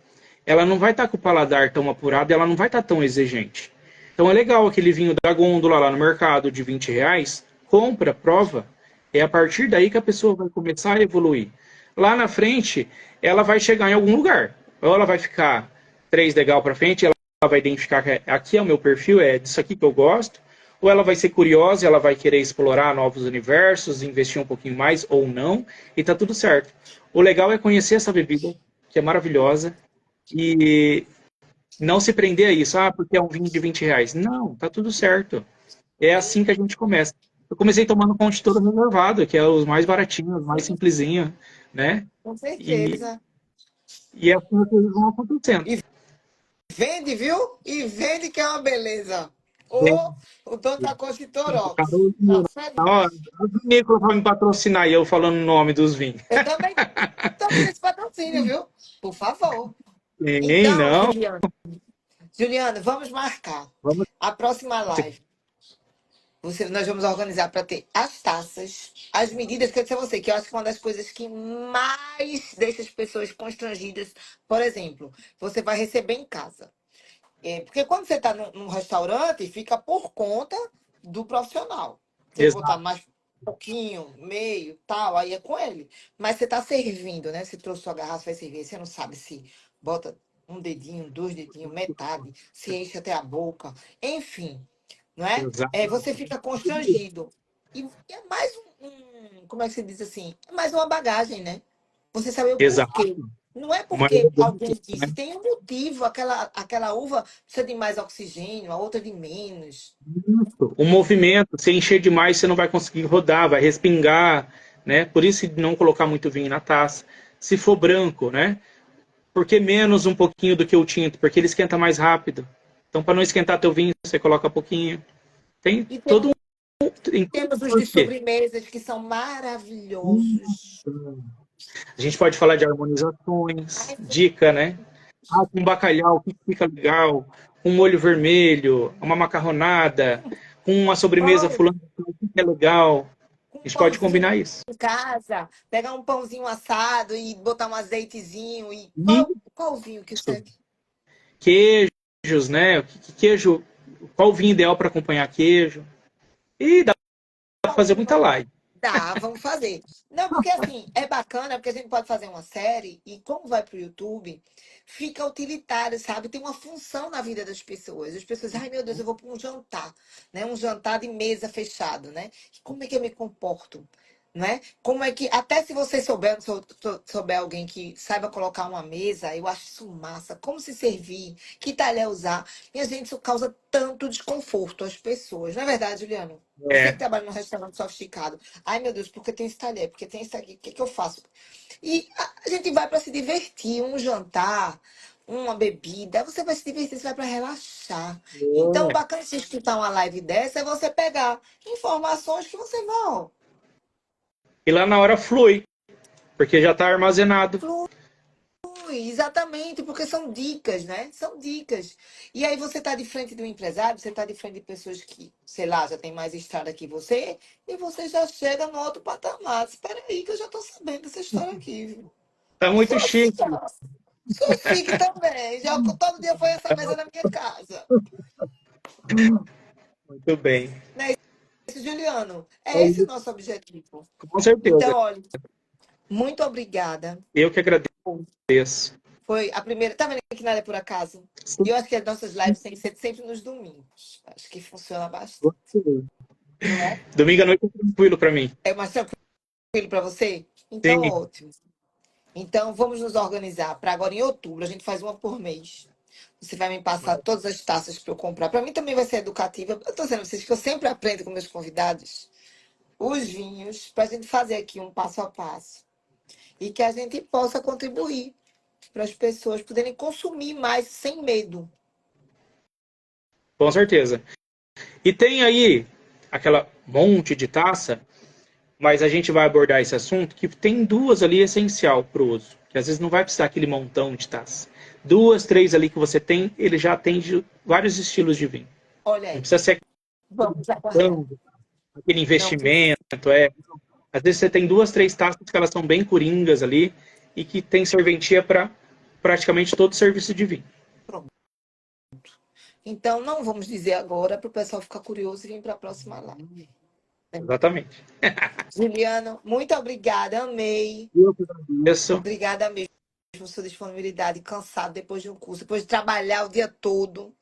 ela não vai estar com o paladar tão apurado, ela não vai estar tão exigente. Então é legal aquele vinho da gôndola lá no mercado de R$ 20, compra, prova. É a partir daí que a pessoa vai começar a evoluir. Lá na frente, ela vai chegar em algum lugar. Ou ela vai ficar 3 degrau para frente, ela vai identificar que aqui é o meu perfil, é disso aqui que eu gosto. Ou ela vai ser curiosa, ela vai querer explorar novos universos, investir um pouquinho mais ou não, e tá tudo certo. O legal é conhecer essa bebida, que é maravilhosa, e não se prender a isso, porque é um vinho de R$ 20. Não, tá tudo certo. É assim que a gente começa. Eu comecei tomando Conte todo reservado, que é os mais baratinhos, os mais simplesinho, né? com E, certeza. e é assim que eles vão acontecendo. E vende, viu? E vende que é uma beleza. O dono da Costa Torox. Tá Carolina, ó, feliz. os Nicolas vão me patrocinar e eu falando o nome dos vinhos. Eu também tô querendo esse patrocínio, viu? Por favor. Tem, Então, não. Juliano, vamos marcar Vamos. a próxima live. Nós vamos organizar para ter as taças, as medidas que eu disse a você, que eu acho que é uma das coisas que mais deixa as pessoas constrangidas. Por exemplo, você vai receber em casa. Porque quando você está num restaurante, fica por conta do profissional. Se ele botar Exato, mais um pouquinho, meio, tal, aí é com ele. Mas você está servindo, né? Você trouxe sua garrafa, vai servir. Você não sabe se bota um dedinho, dois dedinhos, metade, se enche até a boca. Enfim, não é? exato, Você fica constrangido. E é mais como é que se diz assim? É mais uma bagagem, né? Você sabe o porquê. exato. Não é Uma porque alguém elegância, né? disse, tem um motivo. Aquela uva precisa de mais oxigênio, a outra de menos. Isso. O movimento, se encher demais, você não vai conseguir rodar, vai respingar, né? Por isso não colocar muito vinho na taça. Se for branco, né? Por que menos um pouquinho do que o tinto? Porque ele esquenta mais rápido. Então, para não esquentar teu vinho, você coloca pouquinho. Tem E todo um. Tem todo temos um os de porquê. sobremesas que são maravilhosos. A gente pode falar de harmonizações, Ai, dica, né? Com bacalhau, o que fica legal? Com molho vermelho, uma macarronada, com uma sobremesa pão, fulano, o que é legal? com A gente pode pãozinho combinar isso. em casa, pegar um pãozinho assado e botar um azeitezinho. E qual vinho que Isso. serve? Queijos, né? Que queijo? Qual o vinho ideal para acompanhar queijo? E dá para fazer muita live. Dá, vamos fazer. Não, porque assim, é bacana, porque a gente pode fazer uma série e como vai pro YouTube, fica utilitário, sabe? Tem uma função na vida das pessoas. As pessoas, ai meu Deus, eu vou para um jantar, né? Um jantar de mesa fechado, né? Como é que eu me comporto? Né? Como é que, até se você souber alguém que saiba colocar uma mesa, eu acho isso massa. Como se servir, que talher usar. Minha gente, isso causa tanto desconforto às pessoas. Não é verdade, Juliano? Você que É, trabalha num restaurante sofisticado. Ai, meu Deus, porque tem esse talher, porque tem isso aqui, o que que eu faço? E a gente vai para se divertir, um jantar, uma bebida, você vai se divertir, você vai para relaxar. Então, bacana de você escutar uma live dessa é você pegar informações que você vai, ó, e lá na hora flui, porque já está armazenado. exatamente, porque são dicas, né? São dicas. E aí você tá de frente de um empresário, você tá de frente de pessoas que, sei lá, já tem mais estrada que você, e você já chega no outro patamar. Espera aí que eu já tô sabendo dessa história aqui, viu? Tá Eu muito sou assim, chique. ó. Sou chique também. Já, todo dia foi essa mesa na minha casa. Muito bem. Não é isso, Juliano? É É esse o isso, nosso objetivo. com certeza. Então, olha, muito obrigada. Eu que agradeço. Foi a primeira. Tá vendo que nada é por acaso? E eu acho que as nossas lives têm que ser sempre nos domingos. Acho que funciona bastante. Não é? Domingo à noite é tranquilo para mim. É mais tranquilo para você? Então, Sim, ótimo. Então, vamos nos organizar para agora em outubro. A gente faz uma por mês. Você vai me passar todas as taças para eu comprar. Para mim também vai ser educativa. Eu estou dizendo a vocês que eu sempre aprendo com meus convidados os vinhos para a gente fazer aqui um passo a passo. E que a gente possa contribuir para as pessoas poderem consumir mais sem medo. Com certeza. E tem aí aquela monte de taça, mas a gente vai abordar esse assunto que tem duas ali essencial para o uso. Que às vezes não vai precisar aquele montão de taça. Duas, três ali que você tem, ele já atende vários estilos de vinho. Olha Não aí, precisa ser vamos aguardar. aquele Não precisa. investimento. Às vezes você tem duas, três taças que elas são bem coringas ali e que tem serventia para praticamente todo serviço de vinho. Pronto. Então, não vamos dizer agora para o pessoal ficar curioso e vir para a próxima live. Exatamente. Juliano, muito obrigada, amei. Eu que agradeço. Obrigada mesmo por sua disponibilidade, cansado depois de um curso, depois de trabalhar o dia todo.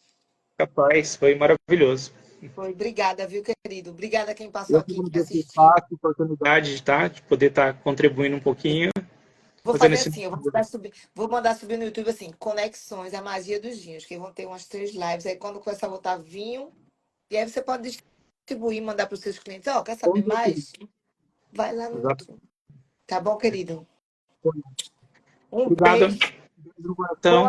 Capaz, foi maravilhoso. Foi, obrigada, viu, querido? Obrigada a quem passou Eu que aqui, quem agradeço o assistiu. espaço, a oportunidade de poder estar contribuindo um pouquinho. Vou Fazendo fazer esse. assim, vou mandar subir no YouTube assim, Conexões, a magia dos vinhos, que vão ter umas 3 lives. Aí quando começar a botar vinho, e aí você pode distribuir, mandar para os seus clientes. Ó, quer saber mais? Vai lá no Exato. YouTube. Tá bom, querido? Um Obrigado. beijo. Então,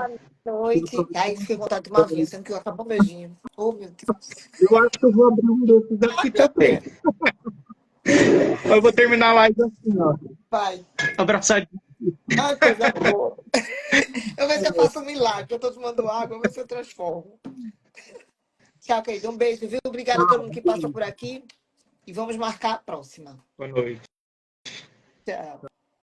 Boa noite. Ai, fiquei com vontade de tomar vinho, sendo que acabou meu vinho. Oh, meu Deus. eu acho que eu vou abrir um desses aqui também. Eu vou terminar a live assim, ó. Vai. Abraçadinho. Ai, coisa boa. Eu vou ver se eu faço um milagre. Eu tô tomando água, eu vou ver se eu transformo. Tchau, querido. Um beijo, viu? Obrigada a todo mundo que passou por aqui. E vamos marcar a próxima. Boa noite. Tchau.